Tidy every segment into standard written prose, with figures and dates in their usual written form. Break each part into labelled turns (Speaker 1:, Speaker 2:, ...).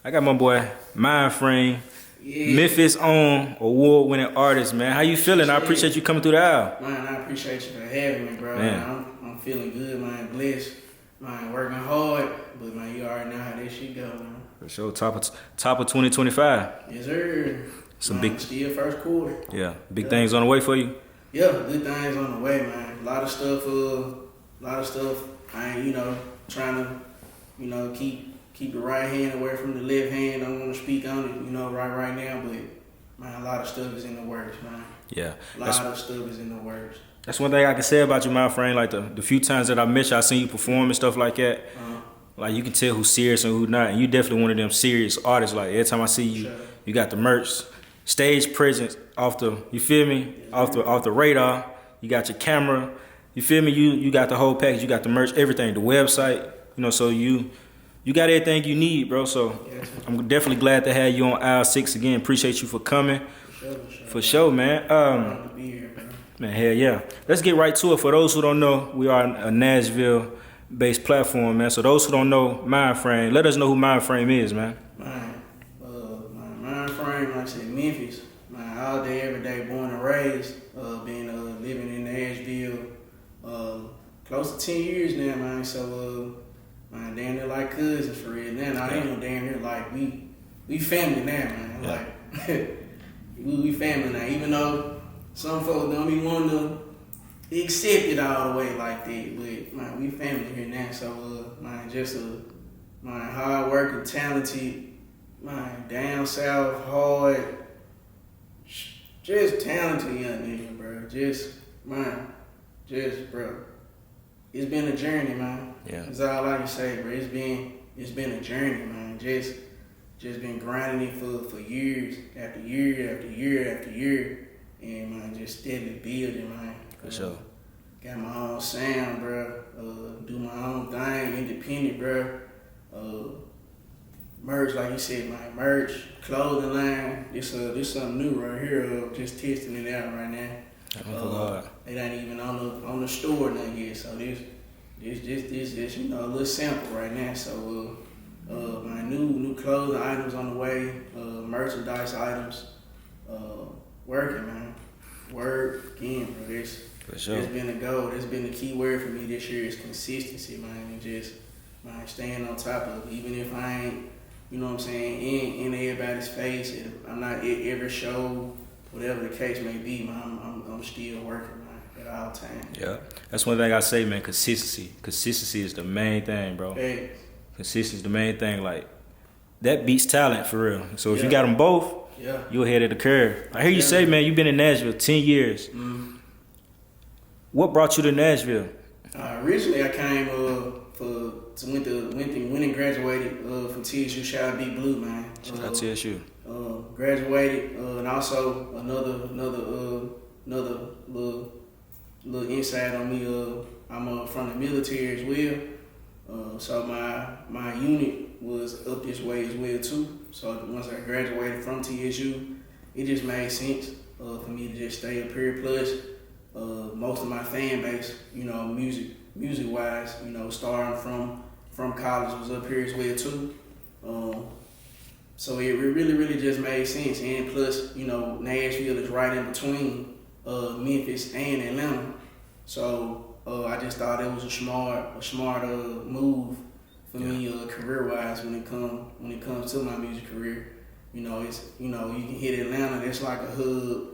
Speaker 1: I got my boy Mindframe,
Speaker 2: Yeah,
Speaker 1: Memphis own award-winning artist, man. How you feeling? I appreciate you coming through the aisle.
Speaker 2: man, I appreciate you for having me, bro.
Speaker 1: Man,
Speaker 2: Man, I'm feeling good, man, blessed, man, working hard, but man, you already know how this shit go, man.
Speaker 1: for sure. Top of 2025.
Speaker 2: Yes, sir.
Speaker 1: Some
Speaker 2: Man,
Speaker 1: big,
Speaker 2: still first quarter.
Speaker 1: yeah, big
Speaker 2: Yeah,
Speaker 1: things on the way for you.
Speaker 2: yeah, good things on the way, man. A lot of stuff. I ain't, trying to, keep the right hand away from the left hand. Don't want to speak on it, right now, but man, a lot of stuff is in the works, man.
Speaker 1: Yeah,
Speaker 2: A lot of stuff is in the works.
Speaker 1: that's one thing I can say about you, Mindframe. Like the few times that I met you, I seen you perform and stuff like that. Like you can tell who's serious and who not, and you definitely one of them serious artists. Like every time I see you,
Speaker 2: Sure.
Speaker 1: you got the merch, stage presence off the, you feel me, off the radar. You got your camera, you feel me. You got the whole package. You got the merch, everything, the website. So you got everything you need, bro. So
Speaker 2: Yes.
Speaker 1: I'm definitely glad to have you on aisle 6 again. Appreciate you for coming, for sure, man.
Speaker 2: Glad to be here, man.
Speaker 1: Man, hell yeah. Let's get right to it. For those who don't know, we are a Nashville-based platform, man. So those who don't know Mindframe, let us know who Mindframe is, man.
Speaker 2: My mind frame, like I said, Memphis. Man, all day, every day, born and raised. Been living in Nashville, close to 10 years now, man. So, man, damn near like cousins for real. Now, I ain't no damn near like we family now, man.
Speaker 1: Yeah.
Speaker 2: Like we family now. Even though some folks don't be wanting to accept it all the way like that, but man, we family here now. So, man, just man, hard working, talented, man, down south, hard, just talented young nigga, bro. Bro. It's been a journey, man.
Speaker 1: Yeah.
Speaker 2: That's all I can say, bro. It's been a journey, man. Just been grinding it for years after year after year after year, and man, just steadily building, man.
Speaker 1: For sure.
Speaker 2: Got my own sound, bro. Do my own thing, independent, bro. Merch, like you said, my merch, clothing line. This something new right here. Just testing it out right now. It ain't even on the store now yet. So this a little sample right now. So my new clothing items on the way. Merchandise items. Working, man. Working, bro.
Speaker 1: For sure.
Speaker 2: It's been a goal. That's been the key word for me this year is consistency, man. And just, man, staying on top of it. Even if I ain't, you know what I'm saying, in everybody's face, if I'm not at every show, whatever the case may be, man, I'm still working, man, at all times.
Speaker 1: Yeah. That's one thing I say, man, consistency. Consistency is the main thing, bro.
Speaker 2: Hey,
Speaker 1: Consistency is the main thing. Like, that beats talent, for real. So if you
Speaker 2: Yeah.
Speaker 1: got them both,
Speaker 2: yeah.
Speaker 1: you ahead of the curve. I hear you say, man, you've been in Nashville 10 years.
Speaker 2: Mm-hmm.
Speaker 1: What brought you to Nashville?
Speaker 2: Originally, I came went and graduated from TSU. Shout out Big Blue, man.
Speaker 1: Shout out TSU.
Speaker 2: Graduated, and also another little insight on me. I'm from the military as well, so my unit was up this way as well too. So once I graduated from TSU, it just made sense for me to just stay up here. Plus, most of my fan base, music wise, starting from college was up here as well too. So it really just made sense. And plus, Nashville is right in between Memphis and Atlanta. So I just thought it was a smart move for me career wise when it comes to my music career. You can hit Atlanta, that's like a hub.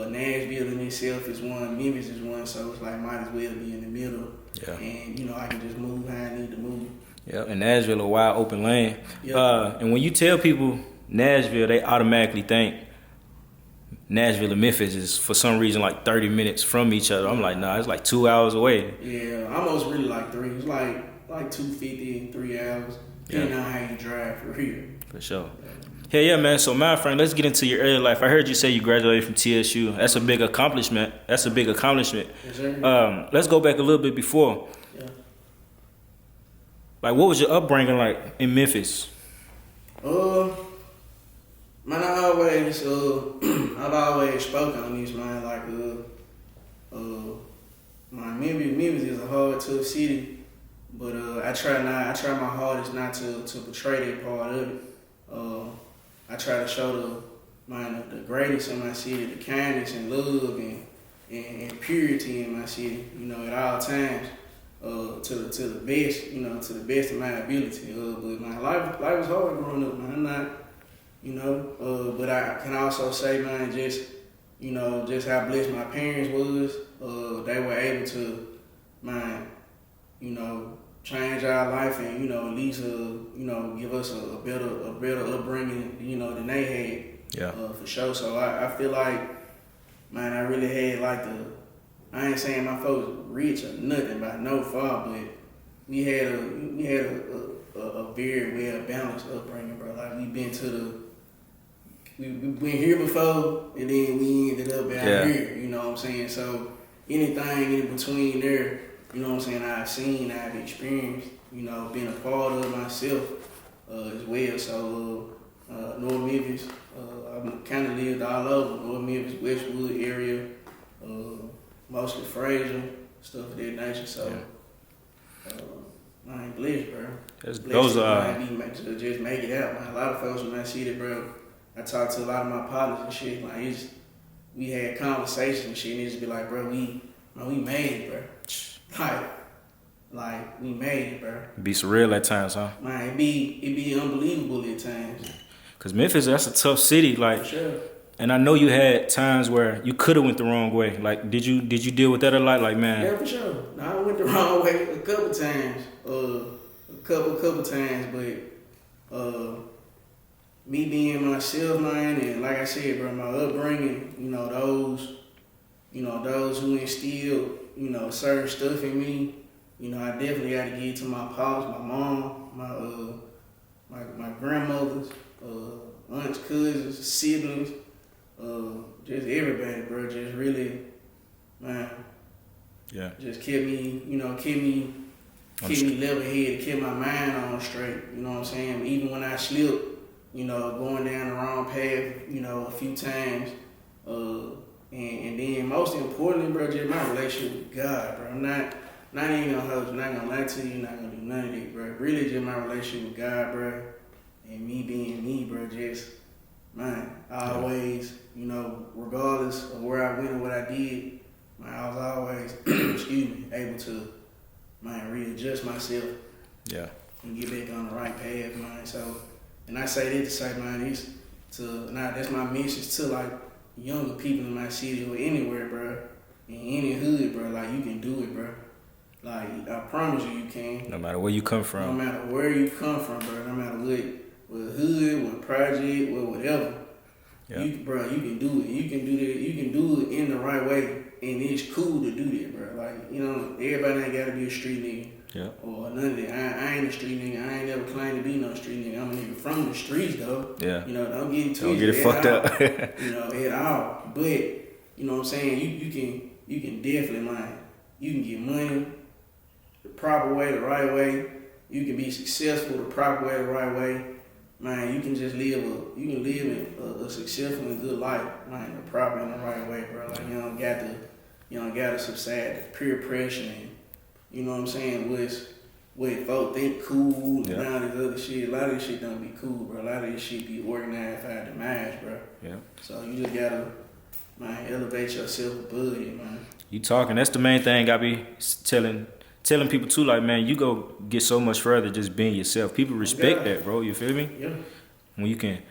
Speaker 2: Nashville in itself is one, Memphis is one, so it's like might as well be in the middle.
Speaker 1: Yeah.
Speaker 2: And I can just move how I need to move.
Speaker 1: Yeah, and Nashville a wide open lane.
Speaker 2: Yeah.
Speaker 1: And when you tell people Nashville, they automatically think Nashville and Memphis is for some reason like 30 minutes from each other. I'm like, nah, it's like 2 hours away.
Speaker 2: Yeah, almost really like 3. It's like 250, 3 hours. Depending on how you drive for real.
Speaker 1: For sure. Yeah, man. So, my friend, let's get into your early life. I heard you say you graduated from TSU. That's a big accomplishment.
Speaker 2: Yes, sir.
Speaker 1: Let's go back a little bit before.
Speaker 2: Yeah.
Speaker 1: Like, what was your upbringing like in Memphis?
Speaker 2: Man, I've always spoken on this, man. Like, my Memphis is a hard, tough city, but I try my hardest not to portray that part of it. I try to show the greatness in my city, the kindness and love and purity in my city, you know, at all times, to the best, you know, to the best of my ability. But my life was hard growing up, man. I'm not, you know, but I can also say, man, just, you know, just how blessed my parents was. They were able to, man, you know, change our life and, you know, at least, you know, give us a better upbringing, you know, than they had.
Speaker 1: Yeah.
Speaker 2: For sure. So I feel like, man, I really had like I ain't saying my folks rich or nothing by no far, but we had a very well balanced upbringing, bro. Like we been here before, and then we ended up out here. You know what I'm saying? So anything in between there, you know what I'm saying, I've seen, I've experienced, you know, been a part of myself as well. So North Memphis, I've kind of lived all over North Memphis, Westwood area, mostly Fraser, stuff of that nature. So I ain't blessed, bro.
Speaker 1: Those are
Speaker 2: to just make it out, man. A lot of folks when I see it, bro, I talk to a lot of my partners and shit. Like we had conversations and shit, and it just be like, bro, we made it, bro. Like we made it, bro.
Speaker 1: Be surreal at times, huh?
Speaker 2: Man, it be unbelievable at times.
Speaker 1: Cause Memphis, that's a tough city, like.
Speaker 2: For sure.
Speaker 1: And I know you had times where you could have went the wrong way. Like, did you deal with that a lot? Like, man.
Speaker 2: Yeah, for sure. I went the wrong way a couple times. Couple times, but me being myself, man, and like I said, bro, my upbringing, you know, those who instilled, you know, certain stuff in me, you know, I definitely got to give it to my pops, my mom, my grandmothers, aunts, cousins, siblings, just everybody, bro. Just really, man.
Speaker 1: Yeah.
Speaker 2: Just kept me level-headed, kept my mind on straight. You know what I'm saying? Even when I slipped, you know, going down the wrong path, you know, a few times. And then most importantly, bro, just my relationship with God, bro. I'm not even gonna hold you, not gonna lie to you, not gonna do none of that, bro. Really just my relationship with God, bro. And me being me, bro, just, man, always, you know, regardless of where I went or what I did, man, I was always, able to, man, readjust myself.
Speaker 1: Yeah.
Speaker 2: And get back on the right path, man. So, and I say that to say, man, that's my message to, like, younger people in my city or anywhere, bro. In any hood, bro. Like, you can do it, bro. Like, I promise you can.
Speaker 1: No matter where you come from.
Speaker 2: No matter where you come from, bro. No matter what hood, what project, what whatever.
Speaker 1: Yeah.
Speaker 2: You can do it. You can do that. You can do it in the right way. And it's cool to do that, bro. Like, you know, everybody ain't got to be a street nigga.
Speaker 1: Yeah.
Speaker 2: Or none of that. I ain't a street nigga. I ain't never claimed to be no street nigga. I'm a nigga from the streets, though.
Speaker 1: Yeah.
Speaker 2: You know, don't get it twisted.
Speaker 1: Don't get it fucked up.
Speaker 2: You know, at all. But, you know what I'm saying? You can definitely, man, you can get money the proper way, the right way. You can be successful the proper way, the right way. Man, you can just live a successful and good life, man, the proper and the right way, bro. Like, you don't got to subside to peer pressure and, you know what I'm saying, what folk think cool and all this other shit. A lot of this shit don't be cool, bro. A lot of this shit be organized for our demise, bro.
Speaker 1: Yeah. So
Speaker 2: you just gotta, man, elevate yourself above it, man.
Speaker 1: You talking, that's the main thing I be telling people too, like, man, you go get so much further just being yourself. People respect that, bro. You feel me?
Speaker 2: Yeah.
Speaker 1: When you can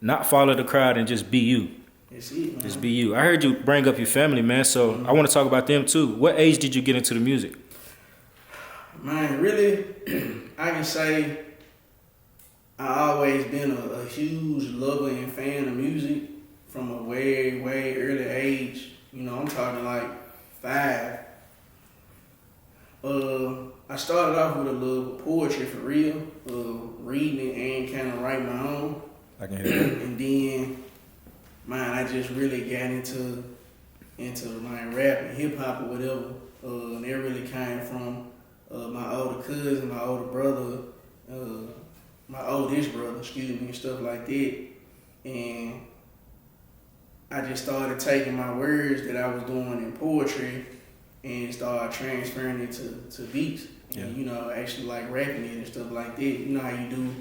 Speaker 1: not follow the crowd and just be you.
Speaker 2: That's it, man.
Speaker 1: Just be you. I heard you bring up your family, man, so I want to talk about them too. What age did you get into the music?
Speaker 2: Man, really, I can say I always been a huge lover and fan of music from a way, way early age. You know, I'm talking like 5. I started off with a love of poetry for real, reading and kind of writing my own.
Speaker 1: I can hear that.
Speaker 2: And then, man, I just really got into my rap and hip hop or whatever. And it really came from my older cousin, my older brother, my oldest brother, and stuff like that. And I just started taking my words that I was doing in poetry and start transferring it to beats. And, you know, actually like rapping it and stuff like that. You know how you do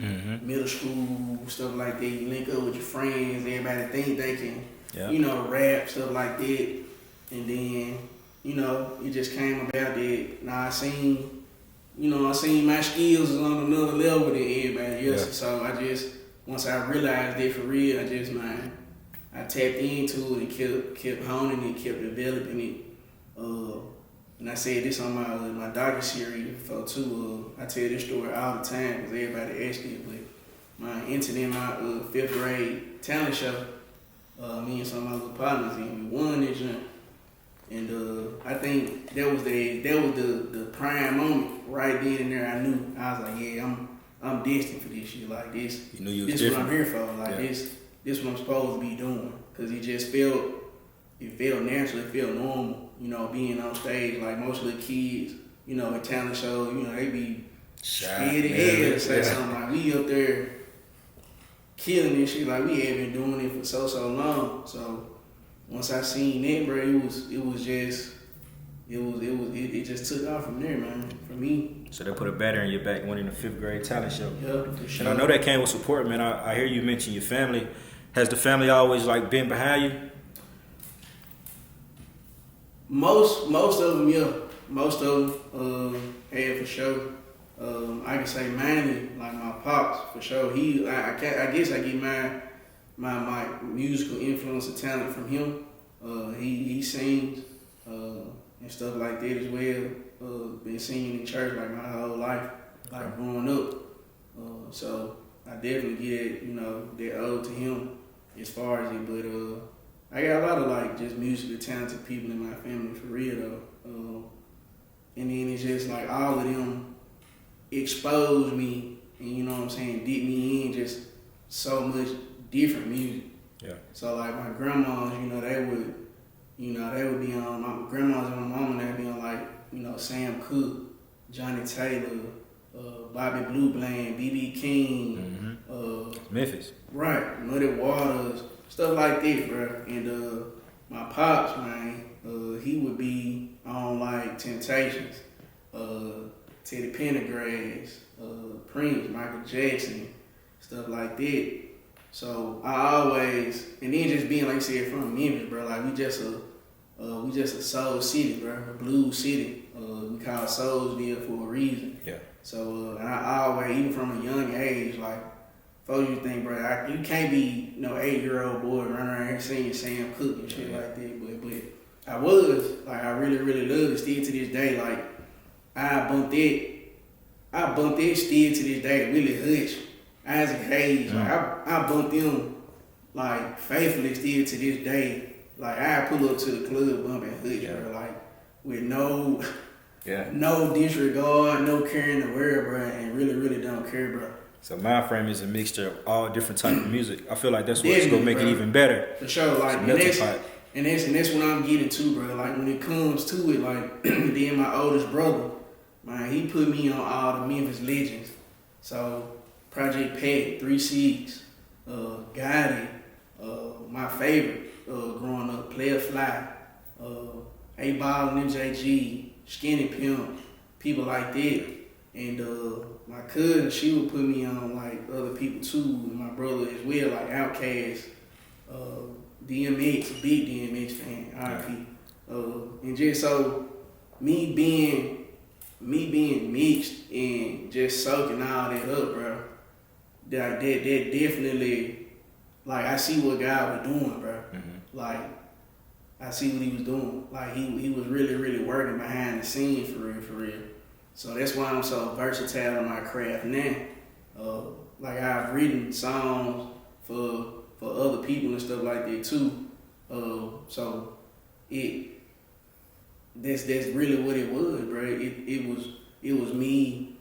Speaker 2: middle school, stuff like that. You link up with your friends, everybody think they can, you know, rap, stuff like that. And then, you know, it just came about that. Now I seen my skills was on another level than everybody else. So I just, once I realized that for real, I tapped into it and kept honing it, kept developing it. And I said this on my docu-series before too. I tell this story all the time because everybody asks it. But my entered in my 5th grade talent show, me and some of my little partners, and we won this jump. And I think that was the prime moment right then and there. I knew I was like, yeah, I'm destined for this shit. Like this,
Speaker 1: you knew you was
Speaker 2: this
Speaker 1: different.
Speaker 2: What I'm here for. Like this what I'm supposed to be doing. Cause it just felt natural, it felt normal. You know, being on stage, like most of the kids, you know, in talent shows, you know, they be scared to hell to say something. Like we up there killing this shit, like we had been doing it for so long. So once I seen that, bro, it just took off from there, man, for me.
Speaker 1: So they put a batter in your back winning the 5th grade talent show.
Speaker 2: Yeah, for sure.
Speaker 1: And I know that came with support, man. I hear you mention your family. Has the family always like been behind you?
Speaker 2: Most of them, yeah. Most of them had for sure. I can say mainly like my pops for sure. I guess I get my musical influence and talent from him. He sings and stuff like that as well. Been singing in church like my whole life, like growing up. So I definitely get that ode to him as far as it. But I got a lot of like just musically talented people in my family for real though. And then it's just like all of them exposed me and you know what I'm saying, did me in just so much different music. Yeah. So like my grandmas, they would be on my grandmas and my mama, they'd be on like, Sam Cooke, Johnny Taylor, Bobby Blue Bland, B.B. King,
Speaker 1: Memphis.
Speaker 2: Right, Muddy Waters, stuff like that, bro. And my pops, man, he would be on like Temptations, Teddy Pendergrass, Prince, Michael Jackson, stuff like that. So I always, and then just being like you said from Memphis, bro. Like we just a soul city, bro, a blues city. We call Soulsville for a reason. Yeah. So and I always, even from a young age, like, folks you think, bro, you can't be 8-year-old boy running around here singing Sam Cooke and shit like that. But I was like, I really, really love it still to this day. Like I bumped it still to this day. Willie Hutch, Isaac Hayes, like I bumped them like faithfully still to this day. Like I pull up to the club bumping Hutch, bro, like with no disregard, no caring the world, bro, and really, really don't care, bro.
Speaker 1: So Mindframe is a mixture of all different types of music. I feel like that's what's gonna make it even better.
Speaker 2: For sure, like and that's what I'm getting to, bro. Like when it comes to it, like then my oldest brother, man, he put me on all the Memphis legends. So Project Pat, 3 C's, Gotti, my favorite growing up, Player Fly, A-Ball and MJG, Skinny Pimp, people like that. And my cousin, she would put me on like other people too, and my brother as well, like Outkast, DMX, big DMX fan, RIP. And just so me being mixed and just soaking all that up, bro, that definitely, like I see what God was doing, bro. Like I see what he was doing. Like he was really, really working behind the scenes for real. So that's why I'm so versatile in my craft now. Like I've written songs for other people and stuff like that too. So that's really what it was, bro. It was me,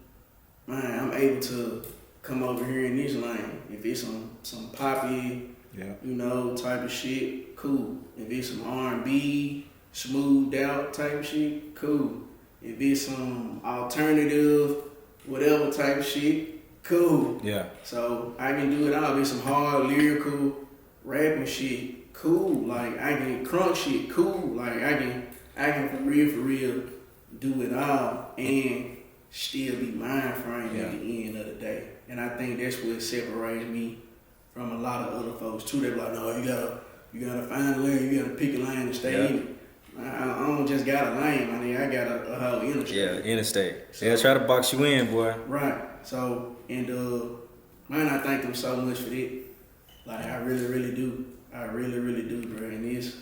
Speaker 2: man. I'm able to come over here in this lane. If it's some poppy, type of shit, cool. If it's some R&B, smoothed out type of shit, cool. If it's some alternative, whatever type of shit, cool. Yeah. So I can do it all. If it's some hard lyrical rapping shit, cool. Like I can crunk shit, cool. Like I can I can for real do it all and still be Mindframe at the end of the day. And I think that's what separates me from a lot of other folks too. They're like, no, you gotta find a lane, you gotta pick a lane and stay in it. I don't just got a lane, I mean, I got a whole interstate.
Speaker 1: Yeah, interstate. So, try to box you in, boy.
Speaker 2: Right. So, and man, I thank them so much for that. Like, I really do. I really do, bro. And it's...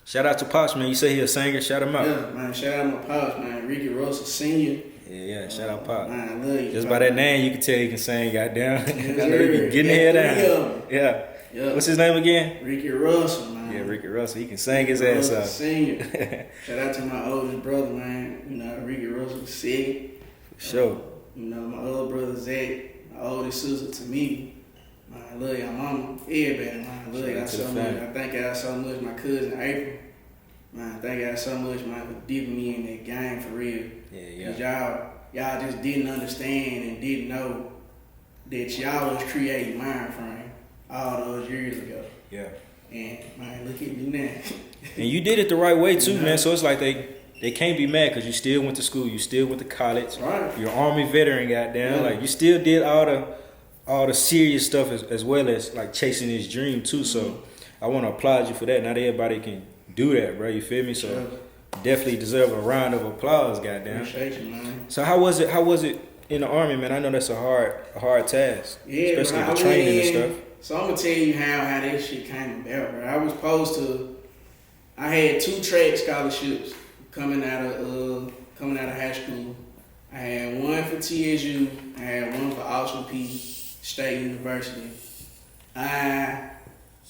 Speaker 1: Shout out to Pops, man. You say he a singer, shout him out.
Speaker 2: Yeah, man, shout out my Pops, man. Ricky Russell Sr.
Speaker 1: Yeah, shout out Pops.
Speaker 2: Man, I love you.
Speaker 1: Just by that name, you can tell he can sing, goddamn.
Speaker 2: Yes,
Speaker 1: I know you can get in the head down. Yeah.
Speaker 2: Yep.
Speaker 1: What's his name again?
Speaker 2: Ricky Russell, man.
Speaker 1: Yeah, Ricky Russell. He can sing his ass up.
Speaker 2: Senior. Shout out to my oldest brother, man. You know, Ricky Russell, second.
Speaker 1: For sure.
Speaker 2: You know, my other brother, Zach. My oldest sister, to me. Man, I love y'all mama. Everybody, man. I love y'all so much. I thank y'all so much. My cousin, April. Man, thank y'all so much, man, for dipping me in that game for real.
Speaker 1: Yeah.
Speaker 2: Cause y'all just didn't understand and didn't know that y'all was creating Mindframe all those years ago.
Speaker 1: Yeah.
Speaker 2: And man, look at me now.
Speaker 1: And you did it the right way too, man. So it's like they can't be mad because you still went to school, you still went to college.
Speaker 2: Right.
Speaker 1: You're Army veteran, goddamn. Like you still did all the serious stuff as well as like chasing his dream too. So I want to applaud you for that. Not everybody can do that, bro. You feel me? So definitely deserve a round of applause, goddamn.
Speaker 2: Appreciate you, man.
Speaker 1: So how was it in the Army, man? I know that's a hard task.
Speaker 2: Yeah,
Speaker 1: especially the training and stuff.
Speaker 2: So I'm gonna tell you how that shit came about, bro. I was supposed to. I had 2 track scholarships coming out of high school. I had one for TSU. I had one for Austin Peay State University.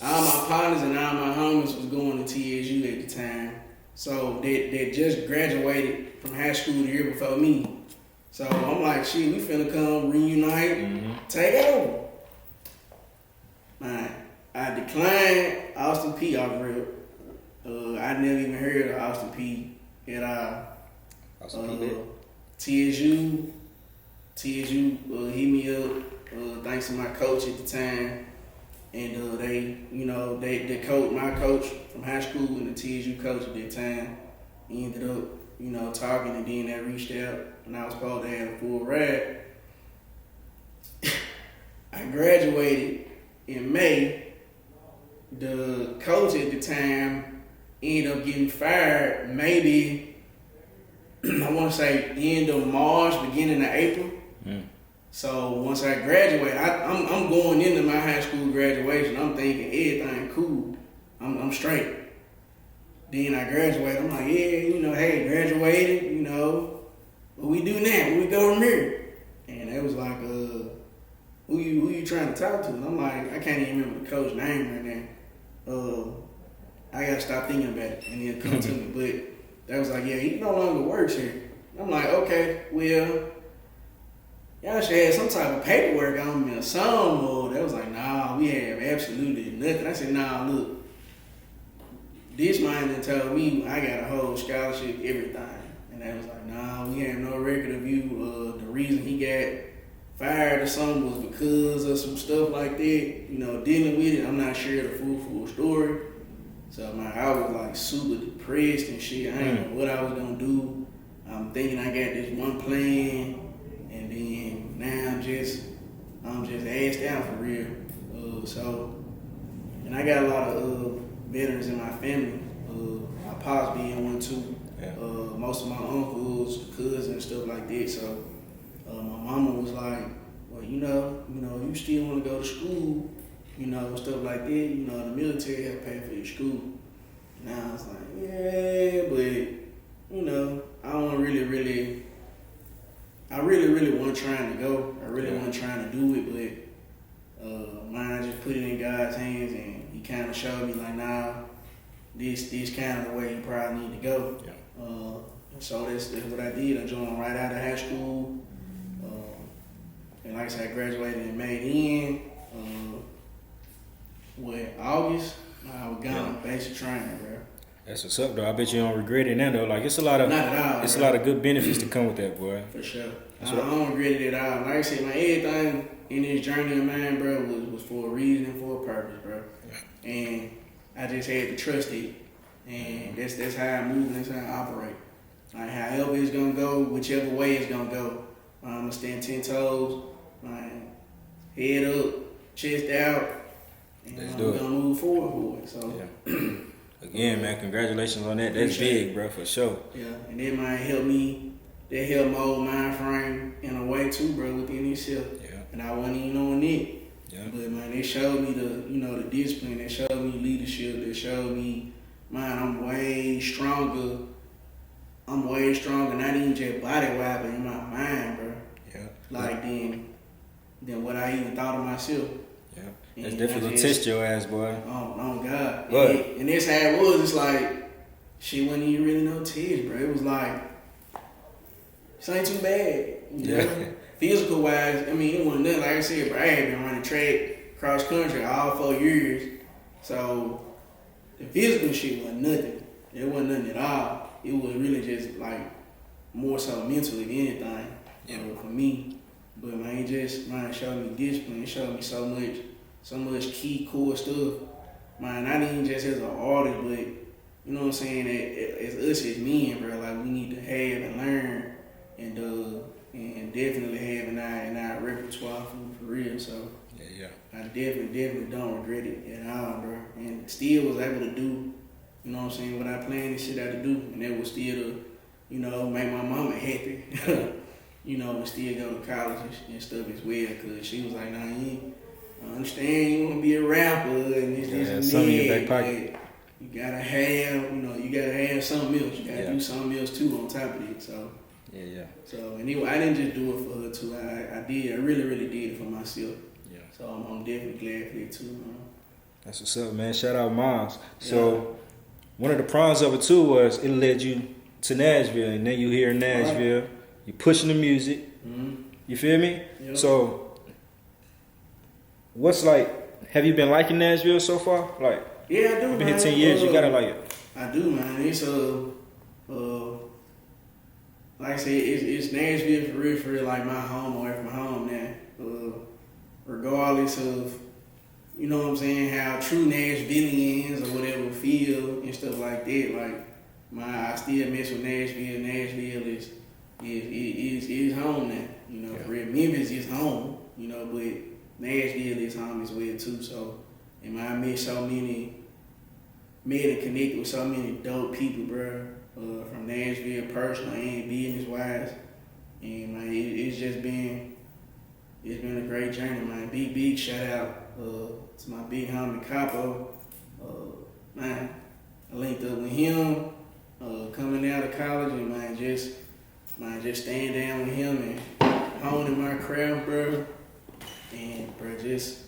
Speaker 2: All my partners and all my homies was going to TSU at the time. So they just graduated from high school the year before me. So I'm like, shit, we finna come reunite, take over. Man, I declined Austin Peay off rip. I never even heard of Austin Peay at all. TSU hit me up, thanks to my coach at the time. And they coach, my coach from high school and the TSU coach at that time, he ended up, talking, and then they reached out and I was supposed to have a full ride. I graduated in May. The coach at the time ended up getting fired maybe, I want to say end of March, beginning of April. So once I graduate, I'm going into my high school graduation. I'm thinking everything cool. I'm straight. Then I graduate. I'm like, yeah, hey, graduated. What we do now? Where we go from here? And they was like, who you trying to talk to? And I'm like, I can't even remember the coach's name right now. I gotta stop thinking about it and then come to me. But they was like, yeah, he no longer works here. I'm like, okay, well, y'all should have some type of paperwork on me or something. Or they was like, nah, we have absolutely nothing. I said, nah, look, this man done told me I got a whole scholarship, everything. And they was like, nah, we have no record of you. The reason he got fired or something was because of some stuff like that. Dealing with it, I'm not sure the full story. So I was like super depressed and shit. I didn't know what I was gonna do. I'm thinking I got this one plan. And then now I'm just assed out for real. And I got a lot of veterans in my family. My pops being one too. Yeah. Most of my uncles, cousins, stuff like that. So my mama was like, well, you still want to go to school, stuff like that. The military have paid for your school. And I was like, yeah, but I don't really. I really wasn't trying to go. I really wasn't trying to do it, but I just put it in God's hands, and He kind of showed me like, nah, this kind of the way you probably need to go. Yeah. So that's what I did. I joined right out of high school, and like I said, I graduated in May. August, I was gone basic training, bro.
Speaker 1: That's what's up, though. I bet you don't regret it now, though. Like it's a lot of a lot of good benefits to come with that, boy.
Speaker 2: For sure. I don't regret it at all. Like I said, everything in this journey of mine, bro, was for a reason and for a purpose, bro. And I just had to trust it. And that's how I move and that's how I operate. Like however it's gonna go, whichever way it's gonna go. I'm gonna stand 10 toes, head up, chest out, and I'm gonna move forward. So
Speaker 1: again, man, congratulations on that. That's big, bro, for sure.
Speaker 2: Yeah, and that might help me. That helped mold Mindframe in a way too, bro, within itself. Yeah. And I wasn't even knowing it. Yeah. But man, they showed me the discipline. They showed me leadership. They showed me, man, I'm way stronger. Not even just body wise, but in my mind, bro. Yeah. Like than what I even thought of myself. Yeah.
Speaker 1: That's definitely test your ass, boy.
Speaker 2: Oh God. And that's how it was. It's like shit wasn't even really no test, bro. It was like this ain't too bad. You know? Physical wise, I mean, it wasn't nothing. Like I said, bro, I had been running track cross country all 4 years. So the physical shit wasn't nothing. It wasn't nothing at all. It was really just like more so mental than anything for me. But man, it just showed me discipline. It showed me so much key core stuff. Man, not even just as an artist, but you know what I'm saying? As us as men, bro, like we need to have and learn and definitely have in our repertoire for real. So I definitely don't regret it at all, bro. And still was able to do, you know what I'm saying, what I planned and shit I to do, and that was still to, you know, make my mama happy. You know, and still go to college and stuff as well, cause she was like, nah, I understand you wanna be a rapper and it's just
Speaker 1: something in your back pocket.
Speaker 2: You gotta have something else. You gotta do something else too on top of it. So So anyway, I didn't just do it for her too. I really, really did it for myself. Yeah. So I'm definitely glad for it too, man.
Speaker 1: That's what's up, man. Shout out Miles. So one of the prongs of it too was it led you to Nashville, and then you here in Nashville, you pushing the music. Mm-hmm. You feel me? Yep. So what's like? Have you been liking Nashville so far? Like,
Speaker 2: yeah, I do.
Speaker 1: You've been here 10 years. You gotta like it.
Speaker 2: I do, man. It's like I said, it's Nashville for real, like my home away from home now. Regardless of, you know what I'm saying, how true Nashvillians or whatever feel and stuff like that. Like I still mess with Nashville. Nashville is home now. You know, for real. Memphis is home. You know, but Nashville is home as well too. So, and I met and connected with so many dope people, bro. From Nashville, personal and business wise, and man, it's been a great journey, man. Big shout out to my big homie Capo. Man, I linked up with him coming out of college, and man, just staying down with him and honing my craft, bro. And bro, it just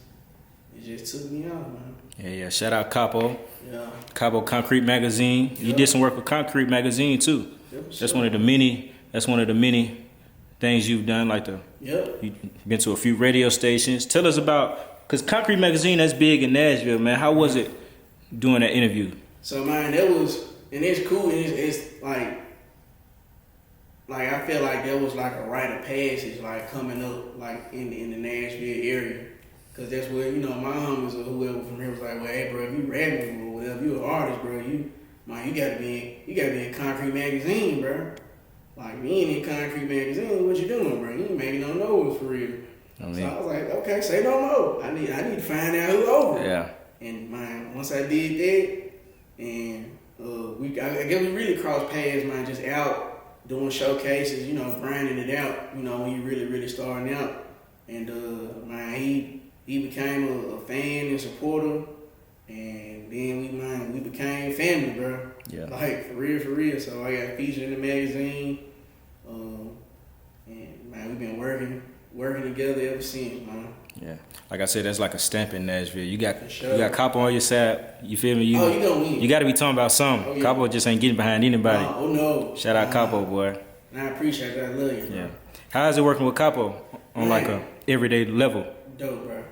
Speaker 2: took me out, man.
Speaker 1: Yeah. Shout out Capo. Yeah. Capo Concrete Magazine. Yep. You did some work with Concrete Magazine too. Yep, that's one of the many things you've done. Like you've been to a few radio stations. Tell us about, cause Concrete Magazine, that's big in Nashville, man. How was it doing that interview?
Speaker 2: So man, that was, and it's cool. And it's like I feel like that was like a rite of passage, like coming up like in the Nashville area. Cause that's where, you know, my homies or whoever from here was like, well, hey, bro, if you rapping or whatever, you an artist, bro, you gotta be in Concrete Magazine, bro. Like, we ain't in Concrete Magazine, what you doing, bro? You maybe don't know us for real. So I was like, okay, say no more. I need to find out who over. Yeah. And man, once I did that, and I guess we really crossed paths, man, just out doing showcases, you know, grinding it out, you know, when you really, really starting out. And man, he became a fan and supporter, and then we became family, bro. Yeah. Like for real. So I got featured in the magazine, and man, we've been working together ever since, man.
Speaker 1: Yeah. Like I said, that's like a stamp in Nashville. You got Capo on your side. You feel me? You gonna win. You got to be talking about something. Oh, yeah. Capo just ain't getting behind anybody.
Speaker 2: Oh no.
Speaker 1: Shout out Capo, boy.
Speaker 2: I appreciate that. I love you, bro. Yeah.
Speaker 1: How is it working with Capo on like a everyday level?
Speaker 2: Dope, bro.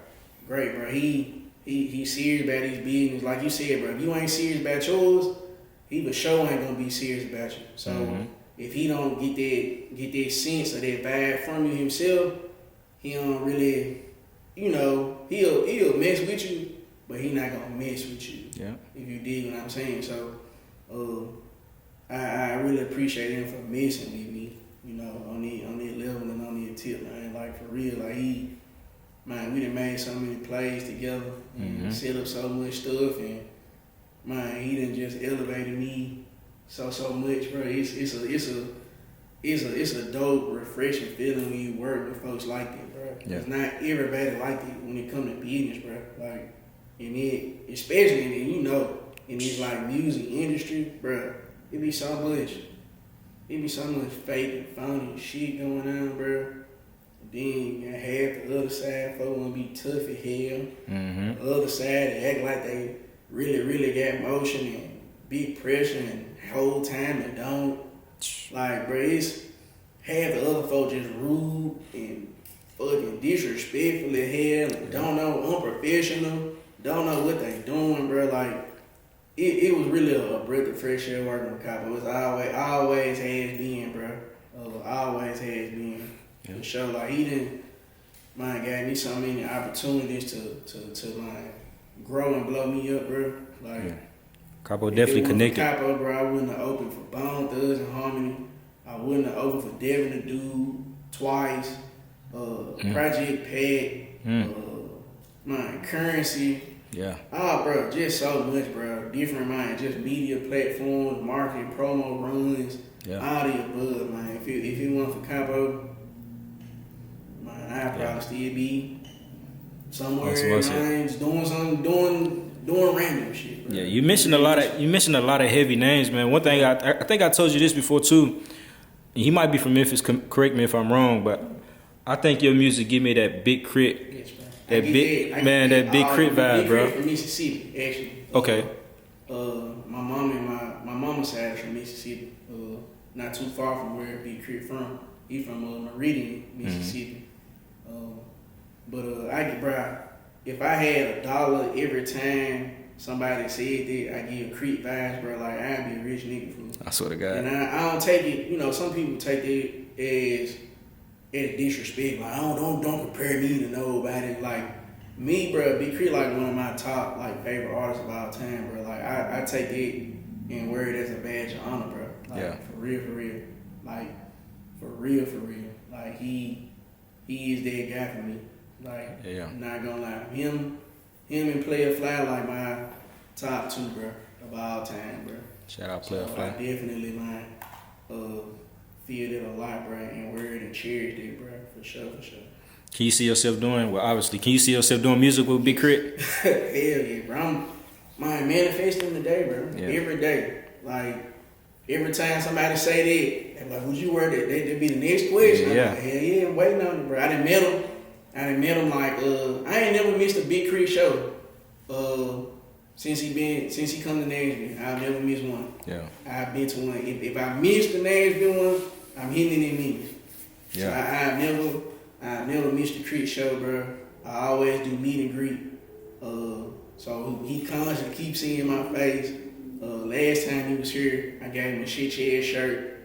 Speaker 2: Great, bro. He's serious about his business. Like you said, bro, if you ain't serious about yours, he for sure ain't gonna be serious about you. So if he don't get that sense or that vibe from you himself, he don't really, you know, he'll mess with you, but he not gonna mess with you. Yeah. If you dig what I'm saying. So I really appreciate him for messing with me, you know, on that level and on that tip, man. Like for real, like man, we done made so many plays together and set up so much stuff, and man, he done just elevated me so much, bro. It's a dope, refreshing feeling when you work with folks like that, bro.
Speaker 1: Yeah.
Speaker 2: It's not everybody like that when it come to business, bro. Like, and it, especially in, you know, in this like music industry, bro, it be so much fake and phony shit going on, bro. Then you got half the other side, folks wanna be tough as hell. The other side, they act like they really got motion and big pressure, and whole time they don't. Like, bro, it's half the other folks just rude and fucking disrespectful as hell and don't know, unprofessional, don't know what they doing, bro. Like, it was really a breath of fresh air working with Capo. It's always has been, bro. Always has been.
Speaker 1: Yeah.
Speaker 2: For sure. Like, he didn't, man, gave me so many opportunities to like grow and blow me up, bro. Like,
Speaker 1: yeah. Capo definitely connected.
Speaker 2: Capo, bro, I wouldn't have opened for Bone Thugs and Harmony. I wouldn't have opened for Devin the Dude twice. Project Pat, man, Currency.
Speaker 1: Yeah.
Speaker 2: Oh, bro, just so much, bro. Different, man. Just media platforms, marketing, promo runs, all the above, man. If it wasn't for Capo, man, I'd probably still be somewhere, man, just doing something, doing random shit, bro.
Speaker 1: Yeah, you mentioned a lot of heavy names, man. One thing I think I told you this before too. He might be from Memphis. Correct me if I'm wrong, but I think your music give me that Big K.R.I.T.
Speaker 2: Yes, bro.
Speaker 1: That Big K.R.I.T vibe,
Speaker 2: Big
Speaker 1: bro.
Speaker 2: K.R.I.T from Mississippi, actually.
Speaker 1: Okay.
Speaker 2: My mom and my mama's side is from Mississippi. Not too far from where Big K.R.I.T from. He from Meridian, Mississippi. Bro, if I had $1 every time somebody said that, I give K.R.I.T vibes, bro. Like, I'd be a rich nigga, fool.
Speaker 1: I swear to God.
Speaker 2: And I don't take it, you know, some people take it as disrespect. Like, don't compare me to nobody. Like, me, bro, Big K.R.I.T like one of my top, like, favorite artists of all time, bro. Like, I take it and wear it as a badge of honor, bro. Like, for real. Like, for real. Like, he is that guy for me. Like, I'm not gonna lie. Him and Player Fly, like, my top two, bro, of all time, bro.
Speaker 1: Shout out Player Fly.
Speaker 2: I definitely, man, feel it a lot, bro, and wear it and cherish it, bro, for sure.
Speaker 1: Can you see yourself doing, well, obviously, can you see yourself doing music with Big K.R.I.T?
Speaker 2: Hell yeah, bro. I'm manifesting today, bro. Yeah. Every day. Like, every time somebody say that, they're like, would you wear that? That'd be the next question.
Speaker 1: Yeah.
Speaker 2: I'm like, hell yeah, I'm waiting on it, bro. I done met him like, I ain't never missed a Big K.R.I.T show. Since he come to Nashville, I've never missed one. Yeah. I've been to one. If I missed the Nashville one, I'm hitting it in Memphis. Yeah. So I've never missed the K.R.I.T show, bro. I always do meet and greet. So he constantly keeps seeing my face. Last time he was here, I gave him a shit ass shirt,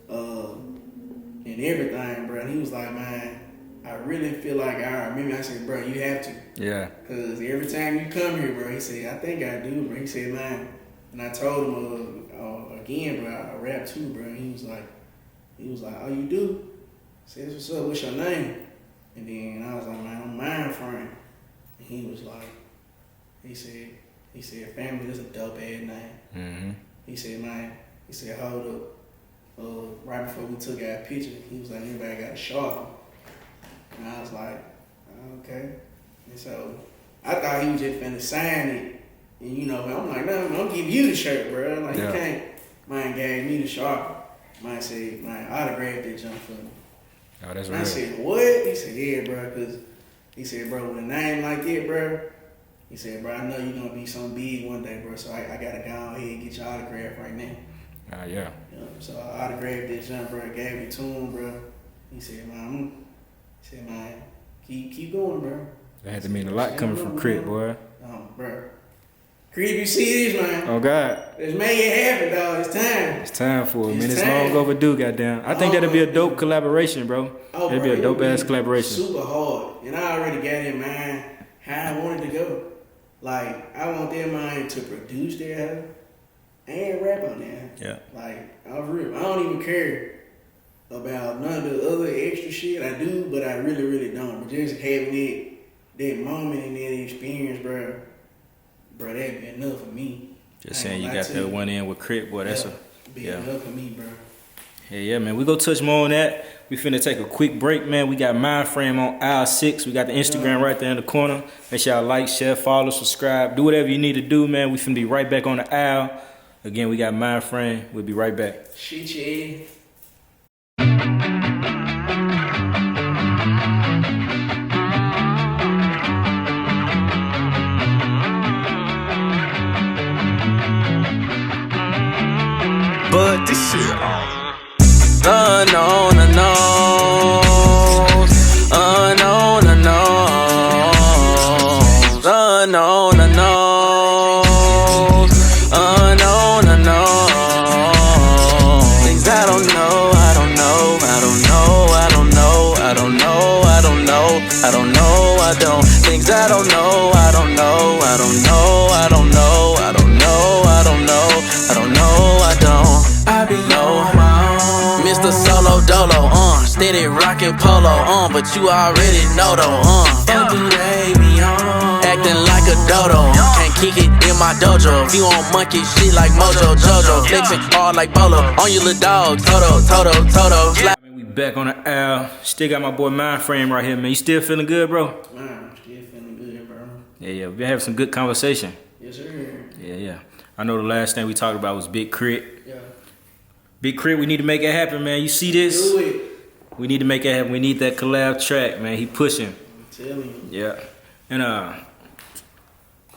Speaker 2: and everything, bro. And he was like, man, I really feel like I remember. I said, bro, you have to. Yeah. Cause every time you come here, bro, he said, I think I do, bro. He said, man. And I told him again, bro, I rap too, bro. And he was like, oh, you do? I said, what's up? What's your name? And then I was like, man, I'm Mindframe. And he was like, he said, family, that's a dope ass name. Mm-hmm. He said, hold up. Right before we took our picture, he was like, anybody got a shark? And I was like, okay. And so I thought he was just finna sign it. And you know, I'm like, no, I'm gonna give you the shirt, bro. Like, you can't. Mine gave me the shark. Mine said, mine autographed that junk for me. Oh, that's real. I said, what? He said, yeah, bro. Cause he said, bro, with a name like that, bro. He said, bro, I know you're gonna be something big one day, bro. So I gotta go ahead and get your autograph right now. Yeah. So I autographed that junk, bro. Gave it to him, bro. He said, man, keep going, bro. That had to mean a lot coming from K.R.I.T, boy. Bro. K.R.I.T, you see this, man? Oh, God. Let's make it happen, dog. It's time. It's time for it, man. It's long overdue, goddamn. I think that'll be a dope collaboration, bro. It'll be a dope-ass collaboration. Super hard. And I already got in mind how I wanted to go. Like, I want that man to produce that album. I ain't rap on there.
Speaker 1: Yeah.
Speaker 2: Like, I'm real. I don't even care about none of the other extra shit. I do, but I really, really don't. But just having that moment and that experience, bro, that'd be enough for me.
Speaker 1: Just saying, you got that one in with K.R.I.T, boy. That's
Speaker 2: enough for me, bro.
Speaker 1: Yeah, man. We go touch more on that. We finna take a quick break, man. We got Mindframe on aisle 6. We got the Instagram right there in the corner. Make sure y'all like, share, follow, subscribe. Do whatever you need to do, man. We finna be right back on the aisle. Again, we got Mindframe. We'll be right back.
Speaker 2: Shit, yeah.
Speaker 3: But this shit unknown, unknown, unknown, unknown, unknown, unknown, unknown, unknown. Things I don't know, I don't know, I don't know, I don't know, I don't know, I don't know, I don't know, I don't. Things I don't know, I don't know, I don't know, I don't know, I don't know, I don't know, I don't know, I don't. I be on my own. Mr. Solo Dolo, steady rockin' polo, but you already know though, fuck do they be on? Acting like a dodo, can't kick it in my dojo. If you on monkey shit like Mojo Jojo, flexing hard like Bolo, on your little dog, Toto.
Speaker 1: We back on the aisle. Still got my boy Mindframe right here, man. You still feeling good, bro?
Speaker 2: Man, I'm still feeling good, bro.
Speaker 1: Yeah. We been having some good conversation.
Speaker 2: Yes, sir.
Speaker 1: Yeah. I know the last thing we talked about was Big K.R.I.T.
Speaker 2: Yeah.
Speaker 1: Big K.R.I.T, we need to make it happen, man. You see this?
Speaker 2: Do it.
Speaker 1: We need to make it happen. We need that collab track, man. He pushing.
Speaker 2: I'm telling you.
Speaker 1: Yeah. And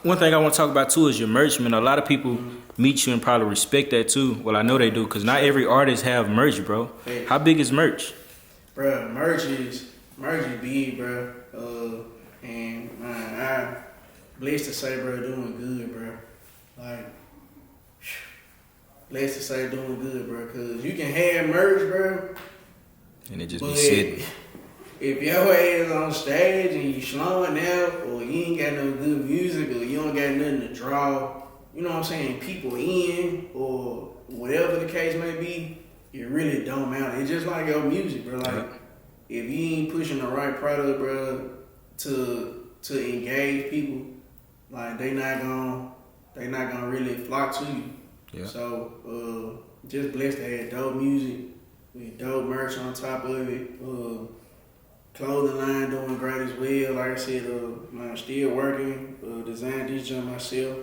Speaker 1: one thing I want to talk about too is your merch, man. A lot of people meet you and probably respect that too. Well, I know they do, because not every artist have merch, bro.
Speaker 2: Hey.
Speaker 1: How big is merch?
Speaker 2: Bro, merch is big, bro. And man, I blessed to say, bro, doing good, bro. Like, blessed to say doing good, bro. Cause you can have merch, bro,
Speaker 1: And it just be sitting.
Speaker 2: if your ass on stage and you slowing out, or you ain't got no good music, or you don't got nothing to draw, you know what I'm saying, people in, or whatever the case may be, it really don't matter. It's just like your music, bro. Like, if you ain't pushing the right product, bro, to engage people, like they not gonna really flock to you.
Speaker 1: Yeah.
Speaker 2: So just blessed to have dope music with dope merch on top of it. Clothing line doing great as well. Like I said, I'm still working, design this jump myself.